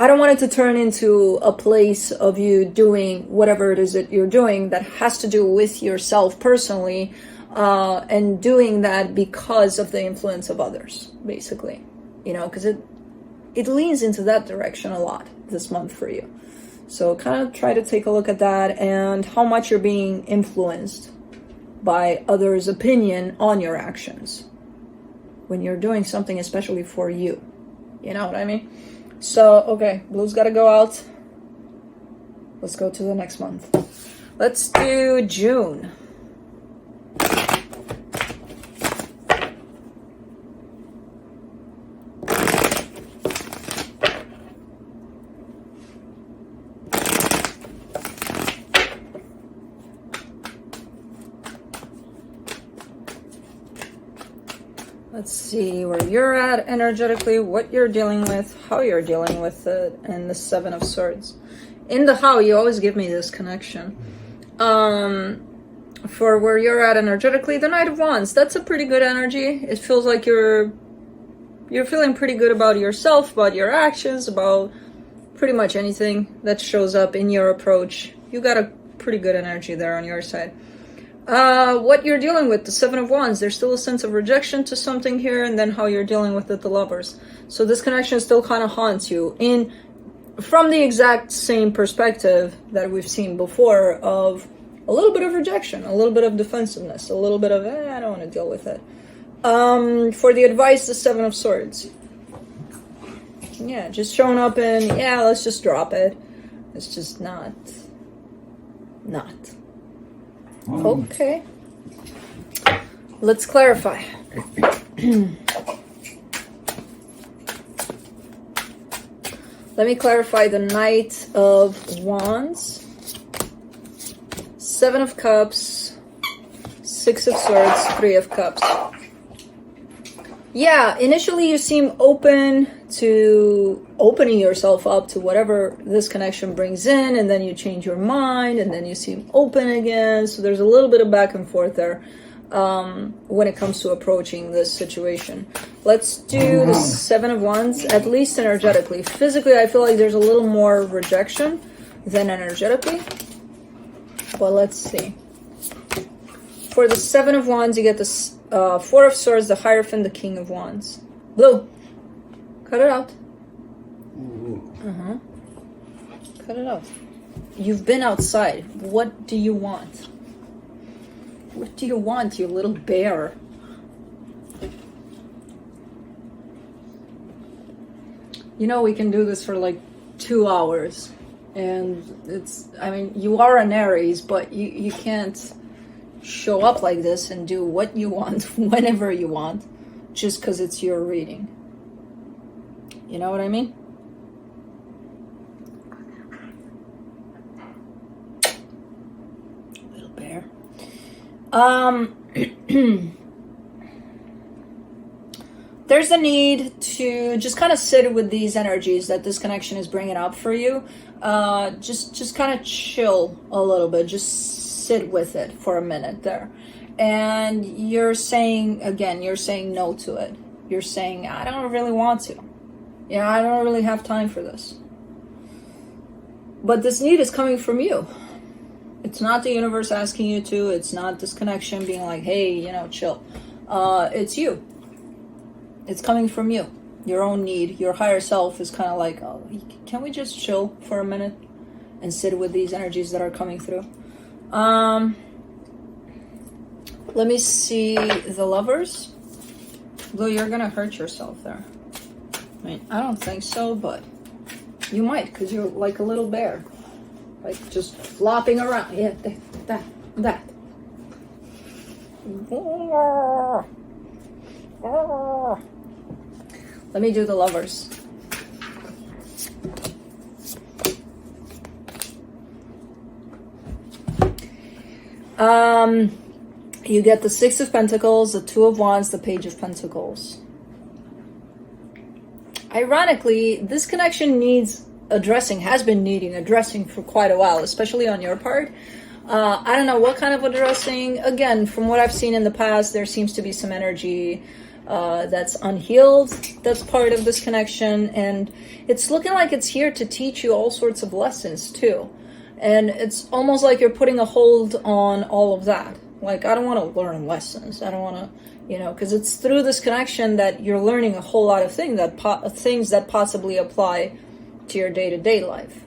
don't want it to turn into a place of you doing whatever it is that you're doing that has to do with yourself personally, and doing that because of the influence of others, basically. Because it leans into that direction a lot this month for you. So kind of try to take a look at that and how much you're being influenced by others' opinion on your actions when you're doing something especially for you. You know what I mean? So, okay, blue's got to go out. Let's go to the next month. Let's do June. Let's see where you're at energetically, what you're dealing with, how you're dealing with it, and the Seven of Swords. In the how, you always give me this connection. For where you're at energetically, the Knight of Wands, that's a pretty good energy. It feels like you're feeling pretty good about yourself, about your actions, about pretty much anything that shows up in your approach. You got a pretty good energy there on your side. What you're dealing with, the Seven of Wands, there's still a sense of rejection to something here, and then how you're dealing with it, the Lovers. So this connection still kind of haunts you from the exact same perspective that we've seen before of a little bit of rejection, a little bit of defensiveness, a little bit of, I don't want to deal with it. For the advice, the Seven of Swords. Yeah, just showing up and, let's just drop it. It's just not. Okay. Let's clarify. Let me clarify the Knight of Wands, Seven of Cups, Six of Swords, Three of Cups. Yeah, initially you seem open to opening yourself up to whatever this connection brings in, and then you change your mind, and then you seem open again. So there's a little bit of back and forth there when it comes to approaching this situation. Let's do the Seven of Wands, at least energetically. Physically, I feel like there's a little more rejection than energetically. But let's see. For the Seven of Wands, you get the Four of Swords, the Hierophant, the King of Wands. Blue, cut it out. Cut it out. You've been outside. What do you want? What do you want, you little bear? We can do this for like 2 hours. And you are an Aries, but you can't show up like this and do what you want whenever you want just because it's your reading. You know what I mean? Little bear. There's a need to just kind of sit with these energies that this connection is bringing up for you. Just kind of chill a little bit. Just sit with it for a minute there. And you're saying, again, you're saying no to it. You're saying, I don't really want to. You know, I don't really have time for this. But this need is coming from you. It's not the universe asking you to. It's not this connection being like, hey, you know, chill. It's you. It's coming from you. Your own need. Your higher self is kind of like, oh, can we just chill for a minute and sit with these energies that are coming through? Let me see the Lovers. Though you're going to hurt yourself there. I mean, I don't think so, but you might, because you're like a little bear. Like just flopping around. Yeah, that. Let me do the Lovers. You get the Six of Pentacles, the Two of Wands, the Page of Pentacles. Ironically, this connection needs addressing, has been needing addressing for quite a while, especially on your part. I don't know what kind of addressing. Again, from what I've seen in the past, there seems to be some energy that's unhealed, that's part of this connection, and it's looking like it's here to teach you all sorts of lessons too. And it's almost like you're putting a hold on all of that. Like, I don't want to learn lessons. I don't want to, you know, because it's through this connection that you're learning a whole lot of things that possibly apply to your day-to-day life,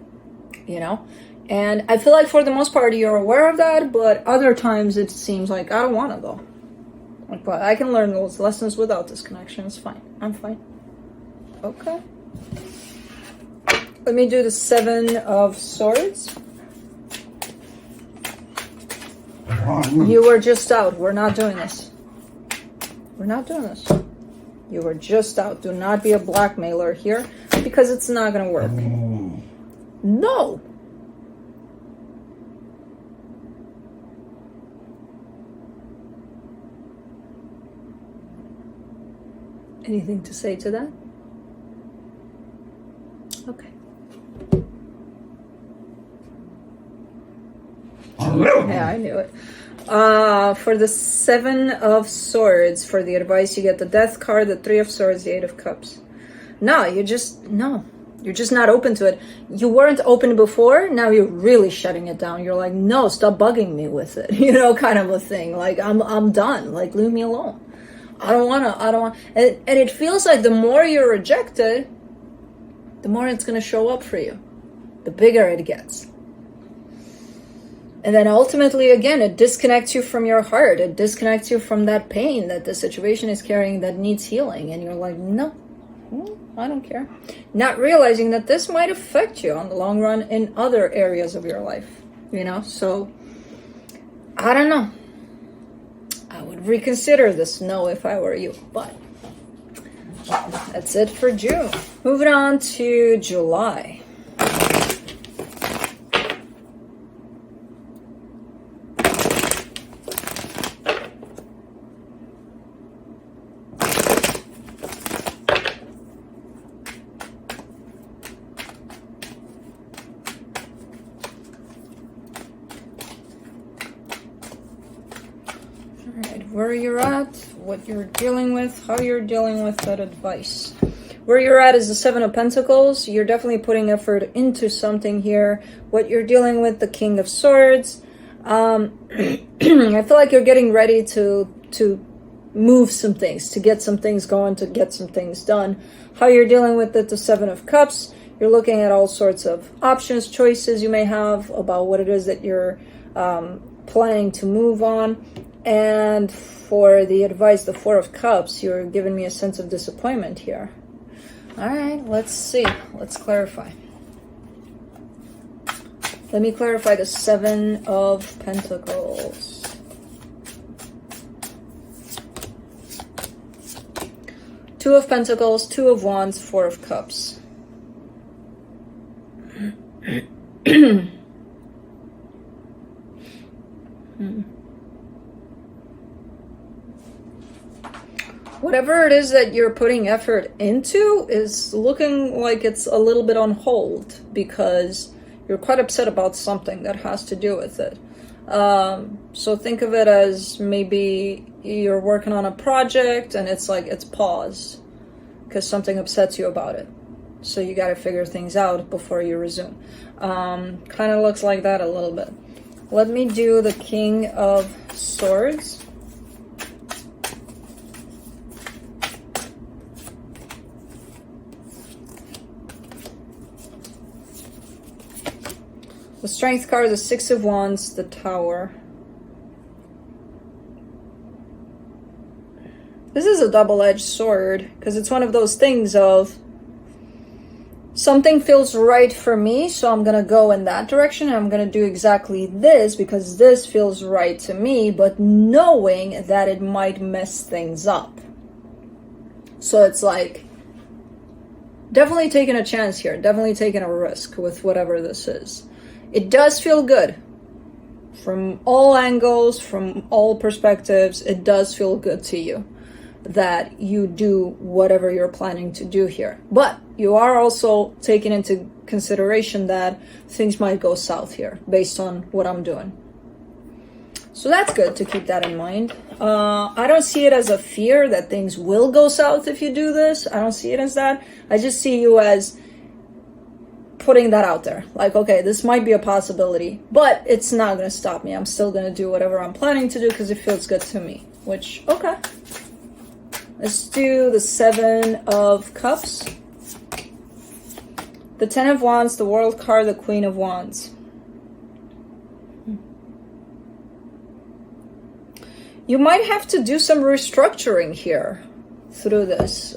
you know. And I feel like for the most part you're aware of that, but other times it seems like I don't want to though. Like, but I can learn those lessons without this connection. It's fine. I'm fine. Okay. Let me do the Seven of Swords. You were just out. We're not doing this. We're not doing this. You were just out. Do not be a blackmailer here, because it's not going to work. No. Anything to say to that? Okay. Yeah, I knew it. For the Seven of Swords, for the advice, you get the Death card, the Three of Swords, the Eight of Cups. No, you're just not open to it. You weren't open before, now you're really shutting it down. You're like, no, stop bugging me with it. You know, kind of a thing. Like, I'm done. Like, leave me alone. I don't want. And it feels like the more you're rejected, the more it's going to show up for you. The bigger it gets. And then ultimately, again, it disconnects you from your heart. It disconnects you from that pain that the situation is carrying that needs healing. And you're like, no, I don't care. Not realizing that this might affect you on the long run in other areas of your life. You know, so I don't know. I would reconsider this no if I were you. But that's it for June. Moving on to July. Where you're at, what you're dealing with, how you're dealing with that advice. Where you're at is the Seven of Pentacles. You're definitely putting effort into something here. What you're dealing with, the King of Swords. I feel like you're getting ready to move some things, to get some things going, to get some things done. How you're dealing with it, the Seven of Cups. You're looking at all sorts of options, choices you may have about what it is that you're planning to move on. And for the advice, the Four of Cups, you're giving me a sense of disappointment here. All right, let's see. Let's clarify. Let me clarify the Seven of Pentacles. Two of Pentacles, Two of Wands, Four of Cups. Whatever it is that you're putting effort into is looking like it's a little bit on hold because you're quite upset about something that has to do with it. So think of it as maybe you're working on a project and it's like it's paused because something upsets you about it. So you got to figure things out before you resume. Kind of looks like that a little bit. Let me do the King of Swords. The Strength card, the Six of Wands, the Tower. This is a double-edged sword because it's one of those things of something feels right for me, so I'm going to go in that direction. And I'm going to do exactly this because this feels right to me, but knowing that it might mess things up. So it's like definitely taking a chance here, definitely taking a risk with whatever this is. It does feel good from all angles, from all perspectives. It does feel good to you that you do whatever you're planning to do here. But you are also taking into consideration that things might go south here based on what I'm doing. So that's good to keep that in mind. I don't see it as a fear that things will go south if you do this. I don't see it as that. I just see you as putting that out there. Like, okay, this might be a possibility, but it's not going to stop me. I'm still going to do whatever I'm planning to do because it feels good to me. Which, okay. Let's do the Seven of Cups. The Ten of Wands, the World card, the Queen of Wands. You might have to do some restructuring here through this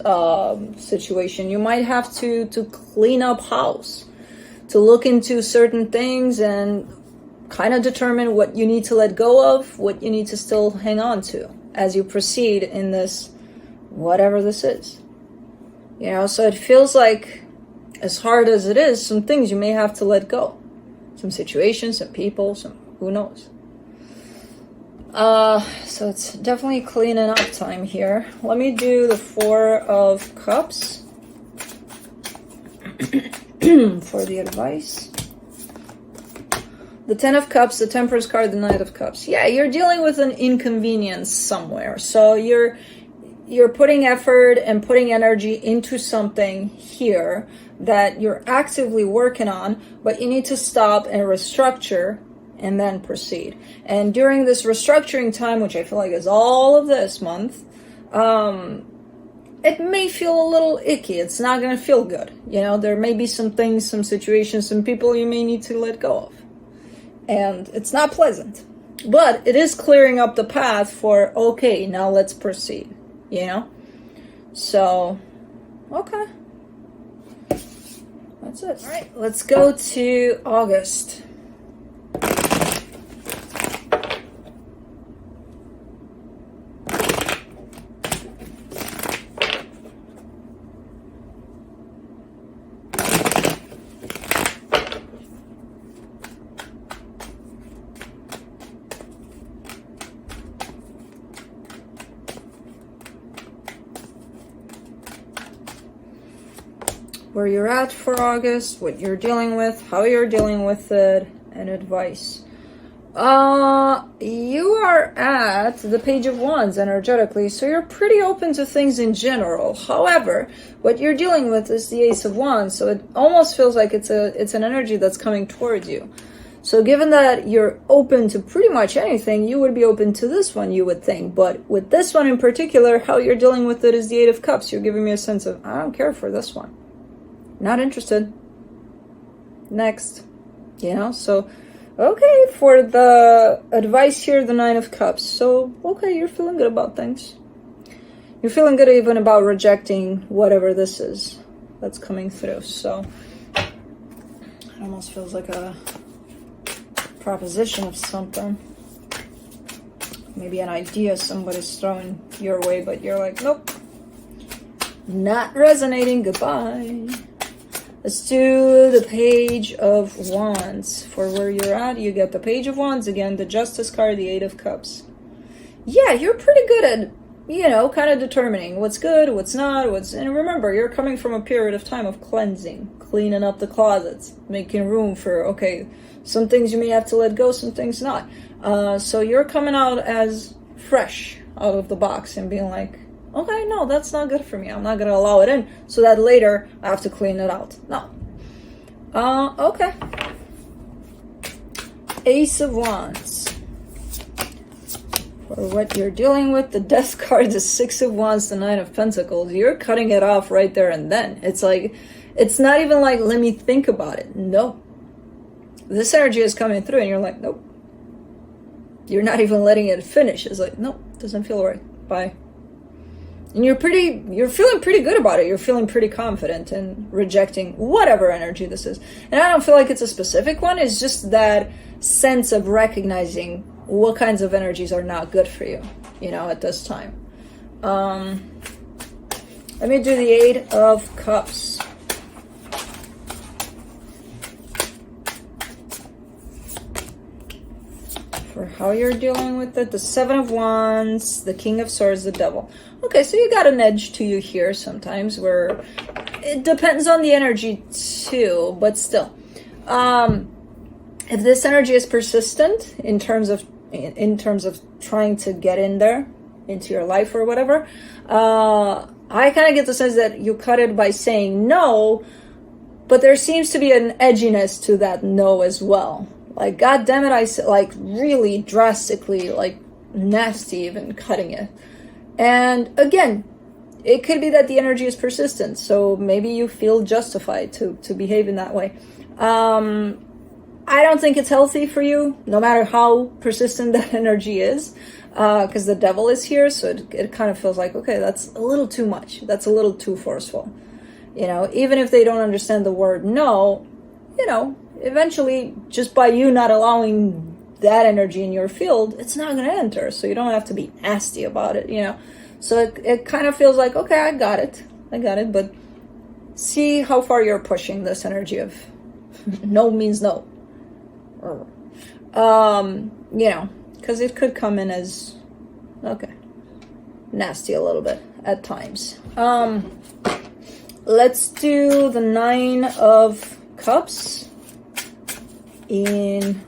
situation. You might have to clean up house, to look into certain things and kind of determine what you need to let go of, what you need to still hang on to as you proceed in this, whatever this is. You know, so it feels like, as hard as it is, some things you may have to let go. Some situations, some people, some, who knows. So it's definitely cleaning up time here. Let me do the Four of Cups for the advice. The Ten of Cups, the Temperance card, the Knight of Cups. Yeah, you're dealing with an inconvenience somewhere. So you're putting effort and putting energy into something here that you're actively working on, but you need to stop and restructure and then proceed. And during this restructuring time, which I feel like is all of this month, it may feel a little icky. It's not going to feel good. You know, there may be some things, some situations, some people you may need to let go of. And it's not pleasant. But it is clearing up the path for, okay, now let's proceed. You know? So, okay. That's it. All right, let's go to August. Where you're at for August, what you're dealing with, how you're dealing with it, and advice. You are at the Page of Wands energetically, so you're pretty open to things in general. However, what you're dealing with is the Ace of Wands, so it almost feels like it's an energy that's coming towards you. So given that you're open to pretty much anything, you would be open to this one, you would think. But with this one in particular, how you're dealing with it is the Eight of Cups. You're giving me a sense of, I don't care for this one. Not interested. Next. You know, so, okay, for the advice here, the Nine of Cups. So, okay, you're feeling good about things. You're feeling good even about rejecting whatever this is that's coming through. So, it almost feels like a proposition of something. Maybe an idea somebody's throwing your way, but you're like, nope. Not resonating. Goodbye. Let's do the Page of Wands. For where you're at, you get the Page of Wands again, the Justice card, the Eight of Cups. Yeah, you're pretty good at, you know, kind of determining what's good, what's not, and remember, you're coming from a period of time of cleansing, cleaning up the closets, making room for, okay, some things you may have to let go, some things not. So you're coming out as fresh out of the box and being like, okay, no, that's not good for me. I'm not going to allow it in so that later I have to clean it out. No. Okay. Ace of Wands. For what you're dealing with, the Death card, the Six of Wands, the Nine of Pentacles. You're cutting it off right there and then. It's like, it's not even like, let me think about it. No. This energy is coming through and you're like, nope. You're not even letting it finish. It's like, nope, doesn't feel right. Bye. And you're feeling pretty good about it. You're feeling pretty confident in rejecting whatever energy this is. And I don't feel like it's a specific one. It's just that sense of recognizing what kinds of energies are not good for you, you know, at this time. Let me do the Eight of Cups. For how you're dealing with it, the Seven of Wands, the King of Swords, the Devil. Okay, so you got an edge to you here sometimes, where it depends on the energy too, but still. If this energy is persistent in terms of trying to get in there, into your life or whatever, I kind of get the sense that you cut it by saying no, but there seems to be an edginess to that no as well. Like, God damn it, I said, like, really drastically, like, nasty even cutting it. And again, it could be that the energy is persistent, so maybe you feel justified to behave in that way. I don't think it's healthy for you, no matter how persistent that energy is, because the Devil is here, so it kind of feels like, okay, that's a little too much. That's a little too forceful. You know, even if they don't understand the word no, you know, eventually, just by you not allowing that energy in your field, it's not going to enter. So you don't have to be nasty about it, you know. So it kind of feels like, okay, I got it. But see how far you're pushing this energy of no means no. You know, because it could come in as, okay, nasty a little bit at times. Let's do the Nine of Cups in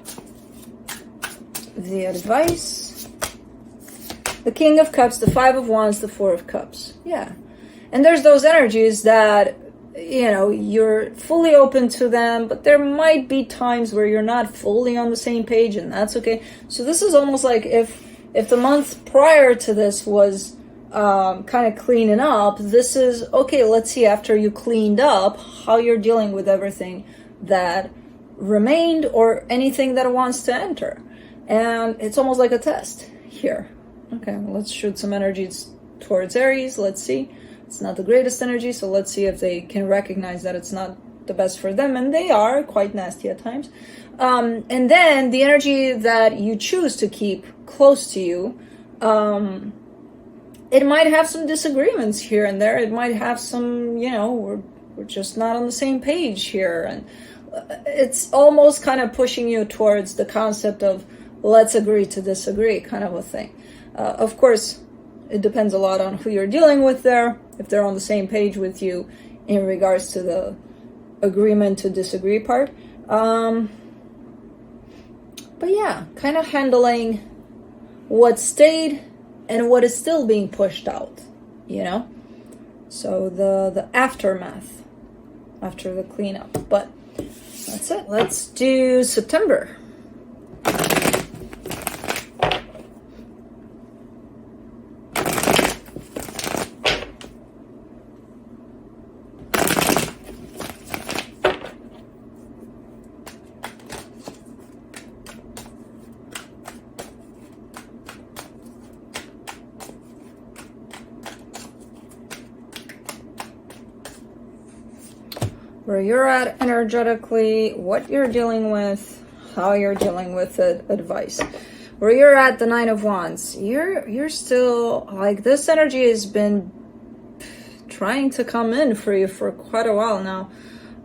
the advice. The King of Cups, the Five of Wands, the Four of Cups. Yeah. And there's those energies that, you know, you're fully open to them, but there might be times where you're not fully on the same page, and that's okay. So this is almost like if the month prior to this was kind of cleaning up, this is, okay, let's see after you cleaned up how you're dealing with everything that remained or anything that wants to enter. And it's almost like a test here. Okay, let's shoot some energies towards Aries. Let's see. It's not the greatest energy, so let's see if they can recognize that it's not the best for them, and they are quite nasty at times. And then the energy that you choose to keep close to you, it might have some disagreements here and there. It might have some, you know, we're just not on the same page here, and it's almost kind of pushing you towards the concept of let's agree to disagree kind of a thing. Of course, it depends a lot on who you're dealing with there, if they're on the same page with you in regards to the agreement to disagree part. But yeah, kind of handling what stayed and what is still being pushed out, you know? So the aftermath after the cleanup. But that's it. Let's do September. Where you're at energetically, what you're dealing with, how you're dealing with it, advice. Where you're at, the Nine of Wands, you're still, like, this energy has been trying to come in for you for quite a while now.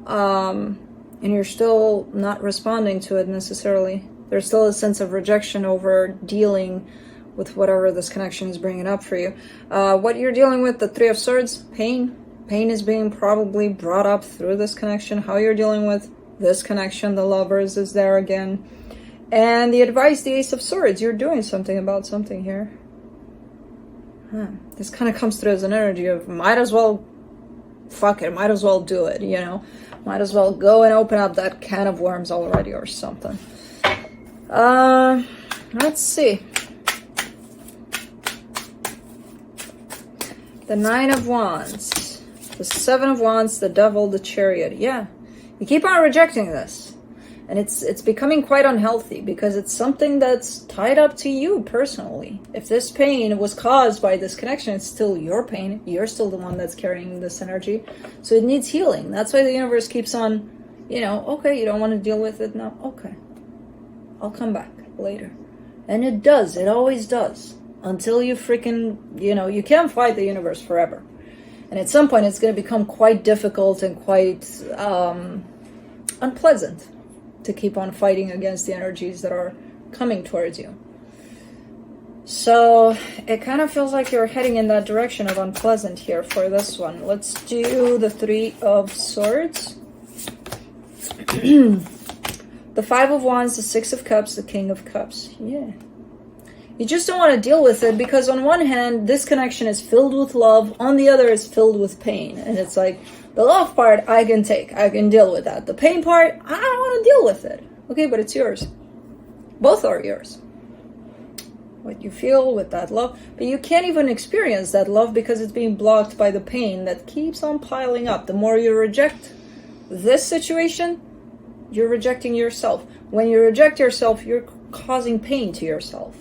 And you're still not responding to it necessarily. There's still a sense of rejection over dealing with whatever this connection is bringing up for you. What you're dealing with, the Three of Swords, pain. Pain is being probably brought up through this connection. How you're dealing with this connection, the Lovers is there again. And the advice, the Ace of Swords, you're doing something about something here. This kind of comes through as an energy of might as well, fuck it, might as well do it, you know? Might as well go and open up that can of worms already or something. Let's see. The Nine of Wands, the Seven of Wands, the Devil, the Chariot. Yeah, you keep on rejecting this. And it's becoming quite unhealthy because it's something that's tied up to you personally. If this pain was caused by this connection, it's still your pain. You're still the one that's carrying this energy. So it needs healing. That's why the universe keeps on, you know, okay, you don't want to deal with it now. Okay, I'll come back later. And it does. It always does. Until you freaking, you know, you can't fight the universe forever. And at some point, it's going to become quite difficult and quite unpleasant to keep on fighting against the energies that are coming towards you. So it kind of feels like you're heading in that direction of unpleasant here for this one. Let's do the Three of Swords. The Five of Wands, the Six of Cups, the King of Cups. Yeah. You just don't want to deal with it because on one hand, this connection is filled with love. On the other, it's filled with pain. And it's like, the love part, I can take. I can deal with that. The pain part, I don't want to deal with it. Okay, but it's yours. Both are yours. What you feel with that love. But you can't even experience that love because it's being blocked by the pain that keeps on piling up. The more you reject this situation, you're rejecting yourself. When you reject yourself, you're causing pain to yourself.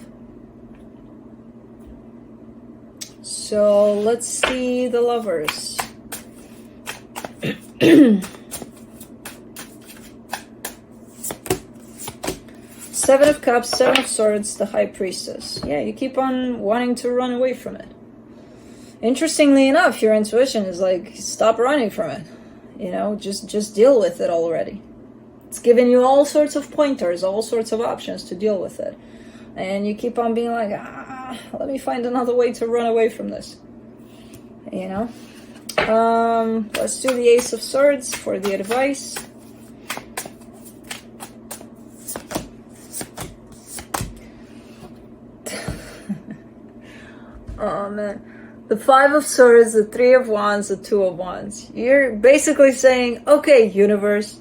So let's see the Lovers. Seven of Cups, Seven of Swords, the High Priestess. Yeah, you keep on wanting to run away from it. Interestingly enough, your intuition is like, stop running from it. You know, just deal with it already. It's giving you all sorts of pointers, all sorts of options to deal with it. And you keep on being like, let me find another way to run away from this. You know? Let's do the Ace of Swords for the advice. Oh man. The Five of Swords, the Three of Wands, the Two of Wands. You're basically saying, okay, universe,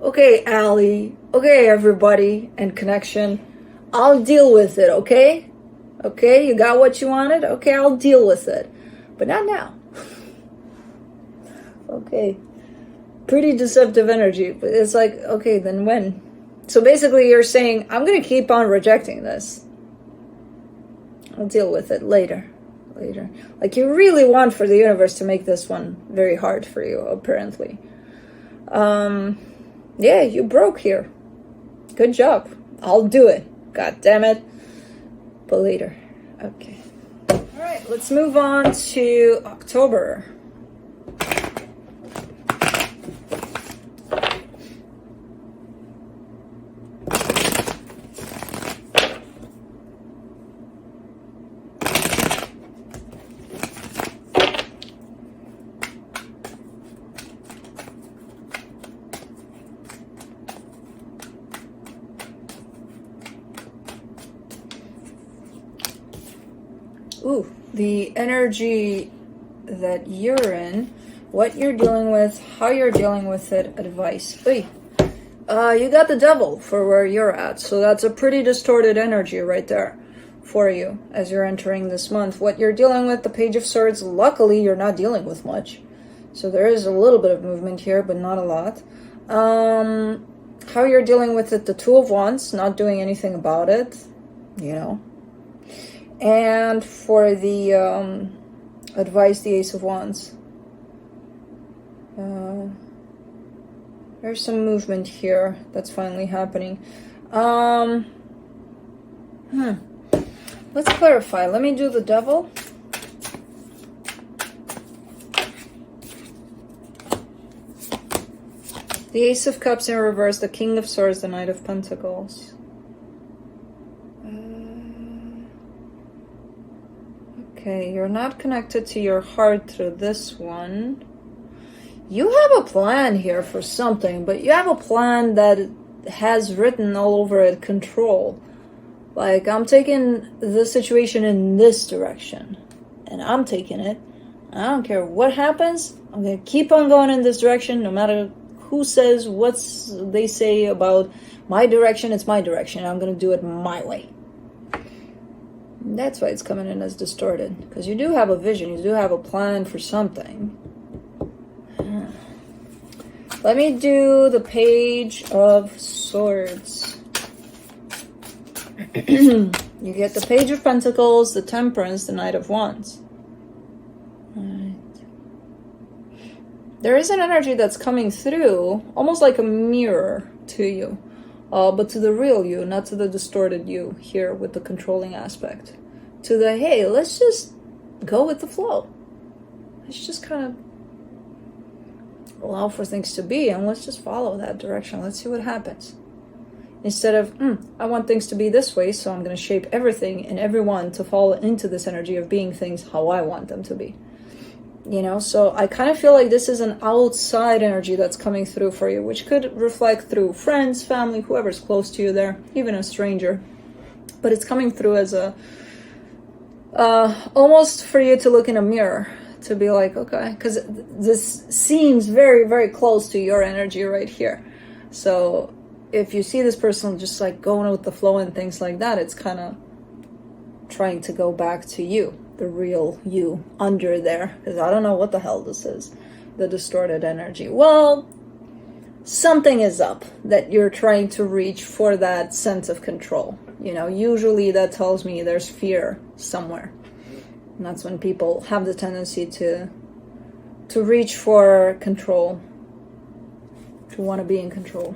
okay, Allie, okay, everybody, and connection, I'll deal with it, okay? Okay, you got what you wanted? Okay, I'll deal with it. But not now. Okay. Pretty deceptive energy. But it's like, okay, then when? So basically you're saying, I'm going to keep on rejecting this. I'll deal with it later. Later. Like you really want for the universe to make this one very hard for you, apparently. Yeah, you broke here. Good job. I'll do it. God damn it. But later. Okay. Alright, let's move on to October. Ooh, the energy that you're in, what you're dealing with, how you're dealing with it, advice. Oy. You got the Devil for where you're at, so that's a pretty distorted energy right there for you as you're entering this month. What you're dealing with, the Page of Swords, luckily you're not dealing with much. So there is a little bit of movement here, but not a lot. How you're dealing with it, the Two of Wands, not doing anything about it, you know. And for the advice, the Ace of Wands. There's some movement here that's finally happening. Let's clarify. Let me do the Devil. The Ace of Cups in reverse, the King of Swords, the Knight of Pentacles. Okay, you're not connected to your heart through this one. You have a plan here for something, but you have a plan that has written all over it control. Like, I'm taking the situation in this direction, and I'm taking it. I don't care what happens. I'm going to keep on going in this direction, no matter who says what they say about my direction. It's my direction. I'm going to do it my way. And that's why it's coming in as distorted, because you do have a vision. You do have a plan for something. Let me do the Page of Swords. You get the Page of Pentacles, the Temperance, the Knight of Wands. Alright. There is an energy that's coming through, almost like a mirror to you. But to the real you, not to the distorted you here with the controlling aspect. To the, hey, let's just go with the flow. Let's just kind of allow for things to be, and let's just follow that direction. Let's see what happens. Instead of, I want things to be this way, so I'm going to shape everything and everyone to fall into this energy of being things how I want them to be. You know, so I kind of feel like this is an outside energy that's coming through for you, which could reflect through friends, family, whoever's close to you there, even a stranger. But it's coming through as a, almost for you to look in a mirror, to be like, okay, because this seems very, very close to your energy right here. So if you see this person just like going with the flow and things like that, it's kind of trying to go back to you, the real you under there, because I don't know what the hell this is, the distorted energy. Well, something is up that you're trying to reach for that sense of control. You know, usually that tells me there's fear somewhere. And that's when people have the tendency to reach for control, to want to be in control,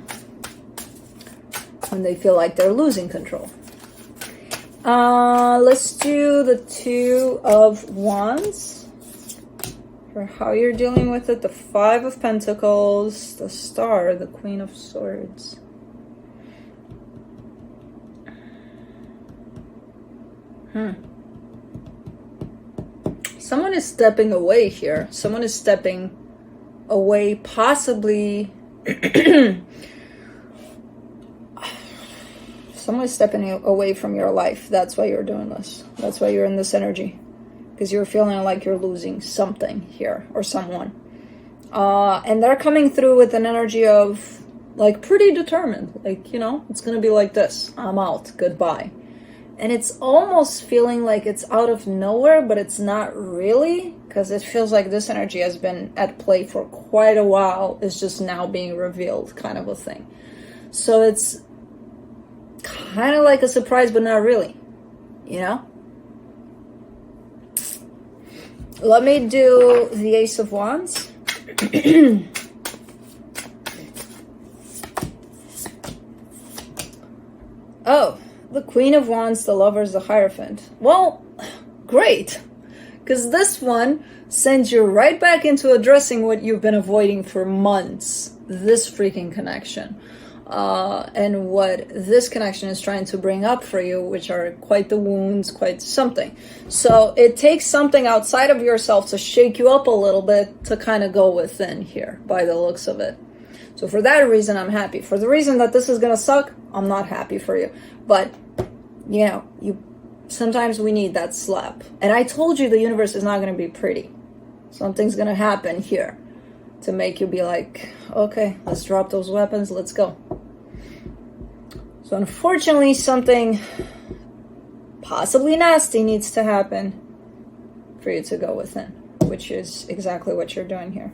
when they feel like they're losing control. Let's do the Two of Wands for how you're dealing with it. The Five of Pentacles, the Star, the Queen of Swords. Someone is stepping away here. Someone is stepping away, possibly. Someone is stepping away from your life. That's why you're doing this. That's why you're in this energy. Because you're feeling like you're losing something here or someone. And they're coming through with an energy of, like, pretty determined. Like, you know, it's going to be like this. I'm out. Goodbye. And it's almost feeling like it's out of nowhere, but it's not really, because it feels like this energy has been at play for quite a while. It's just now being revealed, kind of a thing. So it's kind of like a surprise, but not really, you know? Let me do the Ace of Wands. Oh. The Queen of Wands, the Lovers, the Hierophant. Well, great. Because this one sends you right back into addressing what you've been avoiding for months. This freaking connection. And what this connection is trying to bring up for you, which are quite the wounds, quite something. So it takes something outside of yourself to shake you up a little bit to kind of go within here, by the looks of it. So for that reason, I'm happy. For the reason that this is going to suck, I'm not happy for you. But, you know, sometimes we need that slap. And I told you the universe is not going to be pretty. Something's going to happen here to make you be like, okay, let's drop those weapons, let's go. So unfortunately, something possibly nasty needs to happen for you to go within, which is exactly what you're doing here.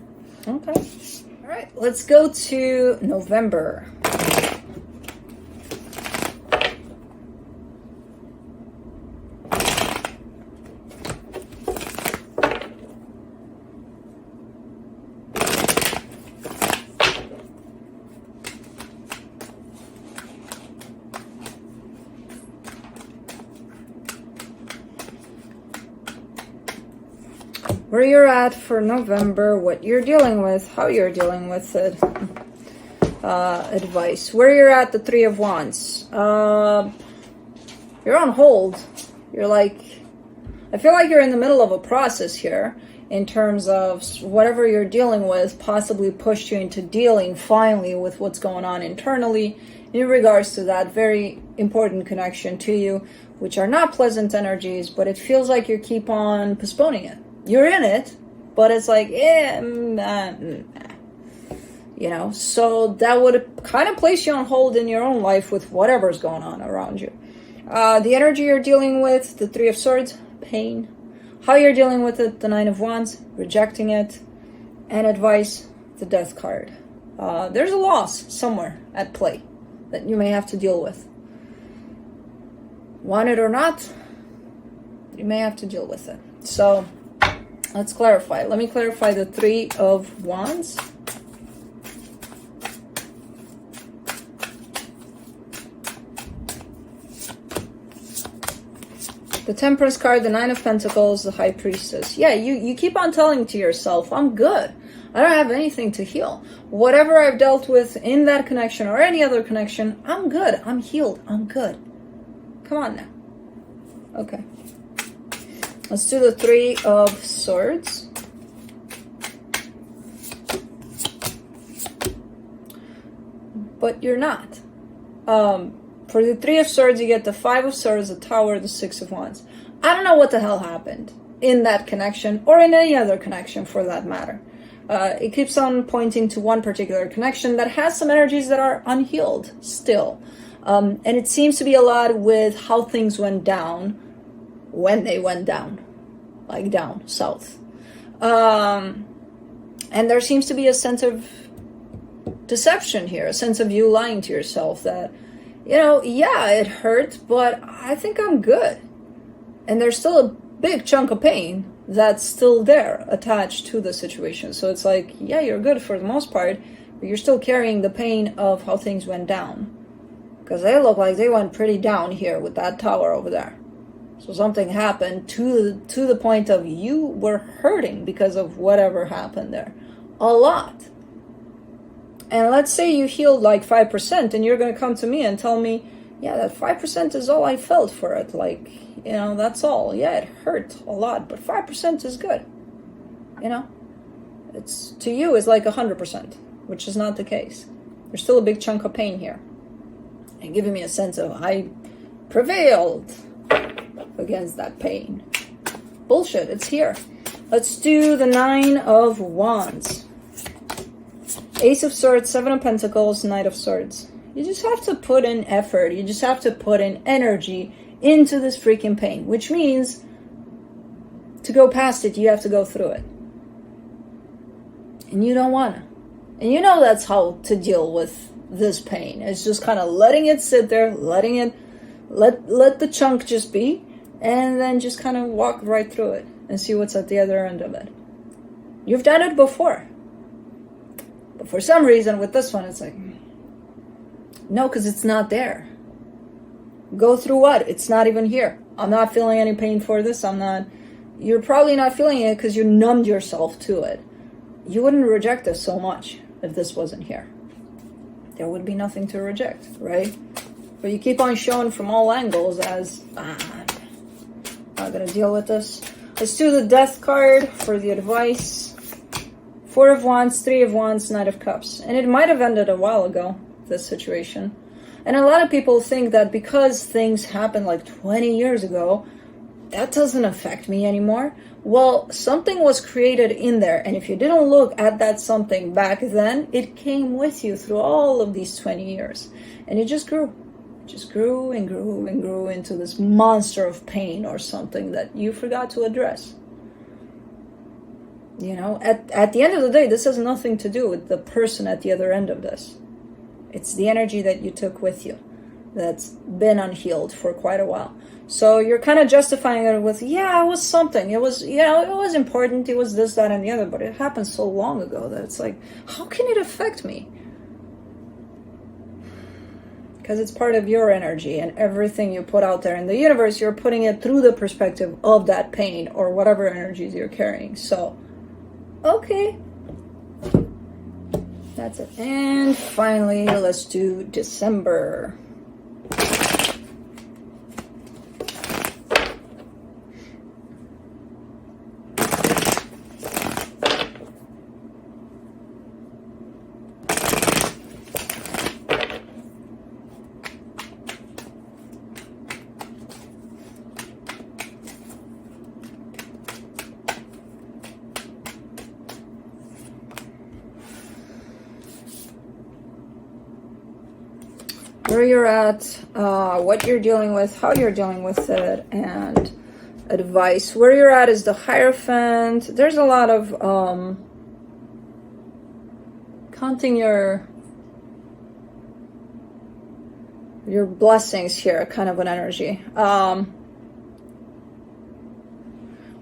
Okay. All right, let's go to November. Where you're at for November, what you're dealing with, how you're dealing with it. advice. Where you're at, the Three of Wands. You're on hold. You're like, I feel like you're in the middle of a process here in terms of whatever you're dealing with possibly pushed you into dealing finally with what's going on internally in regards to that very important connection to you, which are not pleasant energies, but it feels like you keep on postponing it. You're in it, but it's like, you know, so that would kind of place you on hold in your own life with whatever's going on around you. The energy you're dealing with, the Three of Swords, pain. How you're dealing with it, the Nine of Wands, rejecting it. And advice, the Death card. There's a loss somewhere at play that you may have to deal with. Want it or not, you may have to deal with it. So, let's clarify. Let me clarify the Three of Wands. The Temperance card, the Nine of Pentacles, the High Priestess. Yeah, you keep on telling to yourself, I'm good. I don't have anything to heal. Whatever I've dealt with in that connection or any other connection, I'm good. I'm healed. I'm good. Come on now. Okay. Let's do the Three of Swords. But you're not. For the Three of Swords, you get the Five of Swords, the Tower, the Six of Wands. I don't know what the hell happened in that connection, or in any other connection for that matter. It keeps on pointing to one particular connection that has some energies that are unhealed still. And it seems to be a lot with how things went down when they went down. Like down, south. And there seems to be a sense of deception here, a sense of you lying to yourself that, you know, yeah, it hurt, but I think I'm good. And there's still a big chunk of pain that's still there attached to the situation. So it's like, yeah, you're good for the most part, but you're still carrying the pain of how things went down. Because they look like they went pretty down here with that tower over there. So something happened to the point of you were hurting because of whatever happened there. A lot. And let's say you healed like 5% and you're going to come to me and tell me, yeah, that 5% is all I felt for it. Like, you know, that's all. Yeah, it hurt a lot, but 5% is good. You know, it's to you is like 100%, which is not the case. There's still a big chunk of pain here. And giving me a sense of I prevailed against that pain. Bullshit, it's here. Let's do the Nine of Wands. Ace of Swords, Seven of Pentacles, Knight of Swords. You just have to put in effort. You just have to put in energy into this freaking pain. Which means to go past it, you have to go through it. And you don't want to. And you know that's how to deal with this pain. It's just kind of letting it sit there, letting it, let the chunk just be. And then just kind of walk right through it and see what's at the other end of it. You've done it before. But for some reason with this one, it's like, no, because it's not there. Go through what? It's not even here. I'm not feeling any pain for this. You're probably not feeling it because you numbed yourself to it. You wouldn't reject this so much if this wasn't here. There would be nothing to reject, right? But you keep on showing from all angles as, I'm not going to deal with this. Let's do the Death card for the advice. Four of Wands, Three of Wands, Knight of Cups. And it might have ended a while ago, this situation. And a lot of people think that because things happened like 20 years ago, that doesn't affect me anymore. Well, something was created in there. And if you didn't look at that something back then, it came with you through all of these 20 years. And it just grew. Just grew and grew and grew into this monster of pain or something that you forgot to address. You know, at the end of the day, this has nothing to do with the person at the other end of this. It's the energy that you took with you that's been unhealed for quite a while. So you're kind of justifying it with, yeah, it was something. It was, you know, it was important. It was this, that, and the other. But it happened so long ago that it's like, how can it affect me? Because it's part of your energy, and everything you put out there in the universe, you're putting it through the perspective of that pain or whatever energies you're carrying. So, okay. That's it. And finally, let's do December. Where you're at, what you're dealing with, how you're dealing with it, and advice. Where you're at is the Hierophant. There's a lot of counting your blessings here, kind of an energy.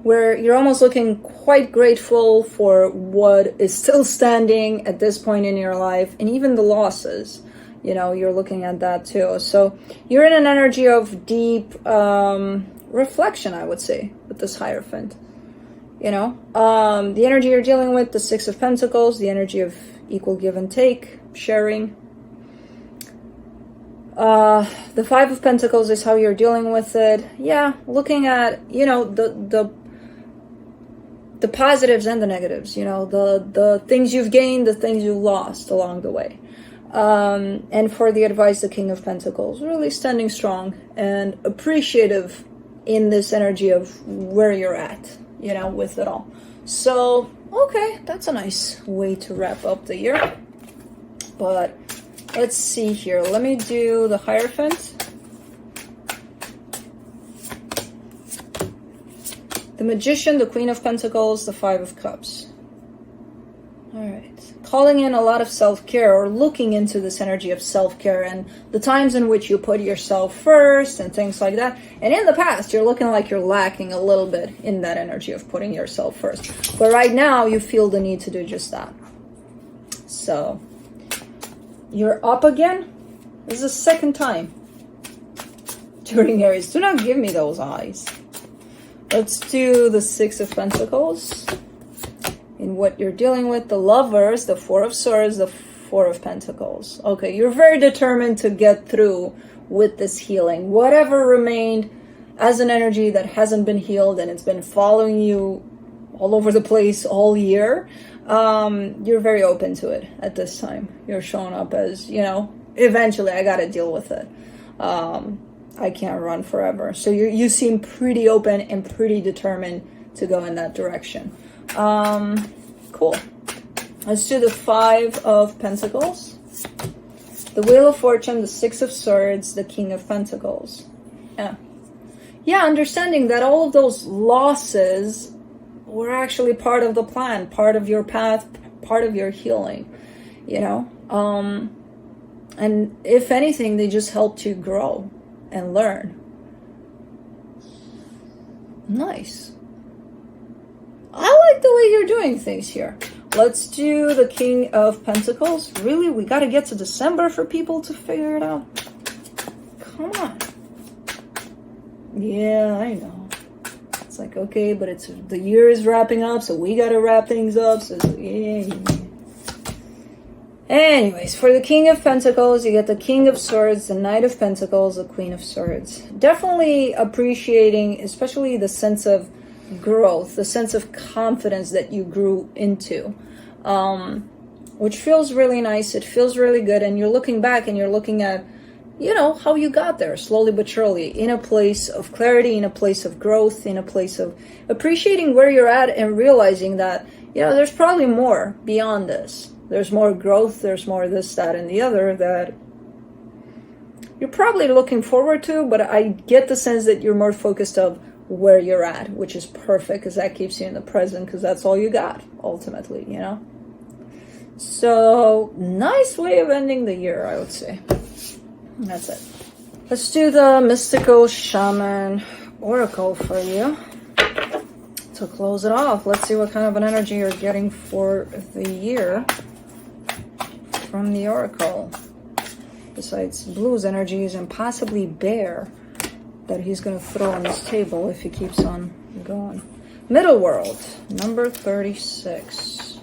Where you're almost looking quite grateful for what is still standing at this point in your life, and even the losses. You know, you're looking at that too. So you're in an energy of deep reflection, I would say, with this Hierophant. You know, the energy you're dealing with, the Six of Pentacles, the energy of equal give and take, sharing. The Five of Pentacles is how you're dealing with it. Yeah, looking at, you know, the positives and the negatives, you know, the things you've gained, the things you lost along the way. And for the advice, the King of Pentacles, really standing strong and appreciative in this energy of where you're at, you know, with it all. So, okay, that's a nice way to wrap up the year. But let's see here. Let me do the Hierophant, the Magician, the Queen of Pentacles, the Five of Cups. All right. Calling in a lot of self-care, or looking into this energy of self-care and the times in which you put yourself first and things like that. And in the past, you're looking like you're lacking a little bit in that energy of putting yourself first. But right now, you feel the need to do just that. So, you're up again. This is the second time during Aries. Do not give me those eyes. Let's do the Six of Pentacles. In what you're dealing with, the Lovers, the Four of Swords, the Four of Pentacles. Okay, you're very determined to get through with this healing. Whatever remained as an energy that hasn't been healed and it's been following you all over the place all year, you're very open to it at this time. You're showing up as, you know, eventually I gotta deal with it. I can't run forever. So you seem pretty open and pretty determined to go in that direction. Cool. Let's do the Five of Pentacles, the Wheel of Fortune, the Six of Swords, the King of Pentacles. Yeah, understanding that all of those losses were actually part of the plan, part of your path, part of your healing, you know. And if anything, they just helped you grow and learn. Nice. I like the way you're doing things here. Let's do the King of Pentacles. Really? We got to get to December for people to figure it out? Come on. Yeah, I know. It's like, okay, but it's the year is wrapping up, so we got to wrap things up. So, yeah. Anyways, for the King of Pentacles, you get the King of Swords, the Knight of Pentacles, the Queen of Swords. Definitely appreciating, especially the sense of growth, the sense of confidence that you grew into, which feels really nice. It feels really good. And you're looking back and you're looking at, you know, how you got there slowly but surely, in a place of clarity, in a place of growth, in a place of appreciating where you're at and realizing that, you know, there's probably more beyond this. There's more growth. There's more this, that, and the other that you're probably looking forward to, but I get the sense that you're more focused of where you're at, which is perfect because that keeps you in the present, because that's all you got ultimately, you know. So nice way of ending the year, I would say. That's it. Let's do the Mystical Shaman Oracle for you to close it off. Let's see what kind of an energy you're getting for the year from the Oracle, besides Blue's energies and possibly Bear that he's going to throw on this table if he keeps on going. Middle World, number 36.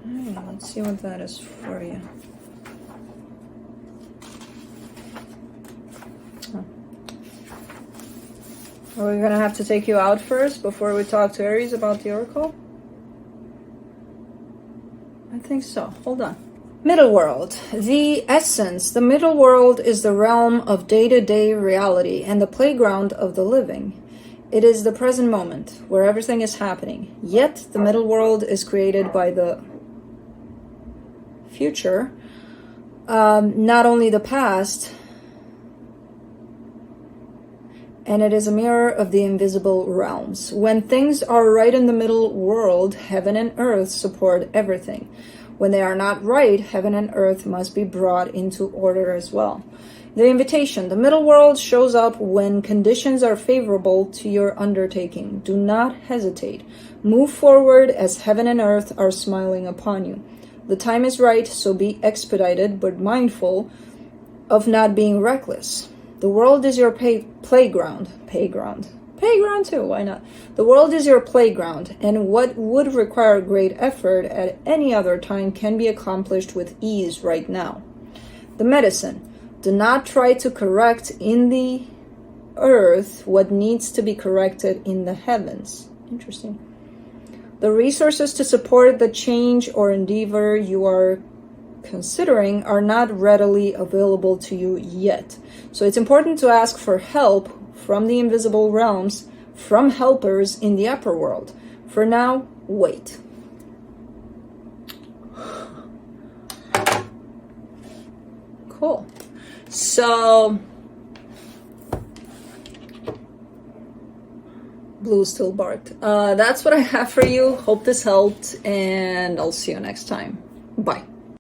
Alright, let's see what that is for you. Are we gonna have to take you out first before we talk to Aries about the Oracle? I think so. Hold on. Middle world. The essence. The middle world is the realm of day-to-day reality and the playground of the living. It is the present moment where everything is happening. Yet the middle world is created by the future, not only the past, and it is a mirror of the invisible realms. When things are right in the middle world, heaven and earth support everything. When they are not right, heaven and earth must be brought into order as well. The invitation. The middle world shows up when conditions are favorable to your undertaking. Do not hesitate. Move forward as heaven and earth are smiling upon you. The time is right, so be expedited but mindful of not being reckless. The world is your playground. Playground too, why not? The world is your playground, and what would require great effort at any other time can be accomplished with ease right now. The medicine. Do not try to correct in the earth what needs to be corrected in the heavens. Interesting. The resources to support the change or endeavor you are considering are not readily available to you yet. So it's important to ask for help from the invisible realms, from helpers in the upper world. For now, wait. Cool. So, blue still barked. That's what I have for you. Hope this helped, and I'll see you next time. Bye.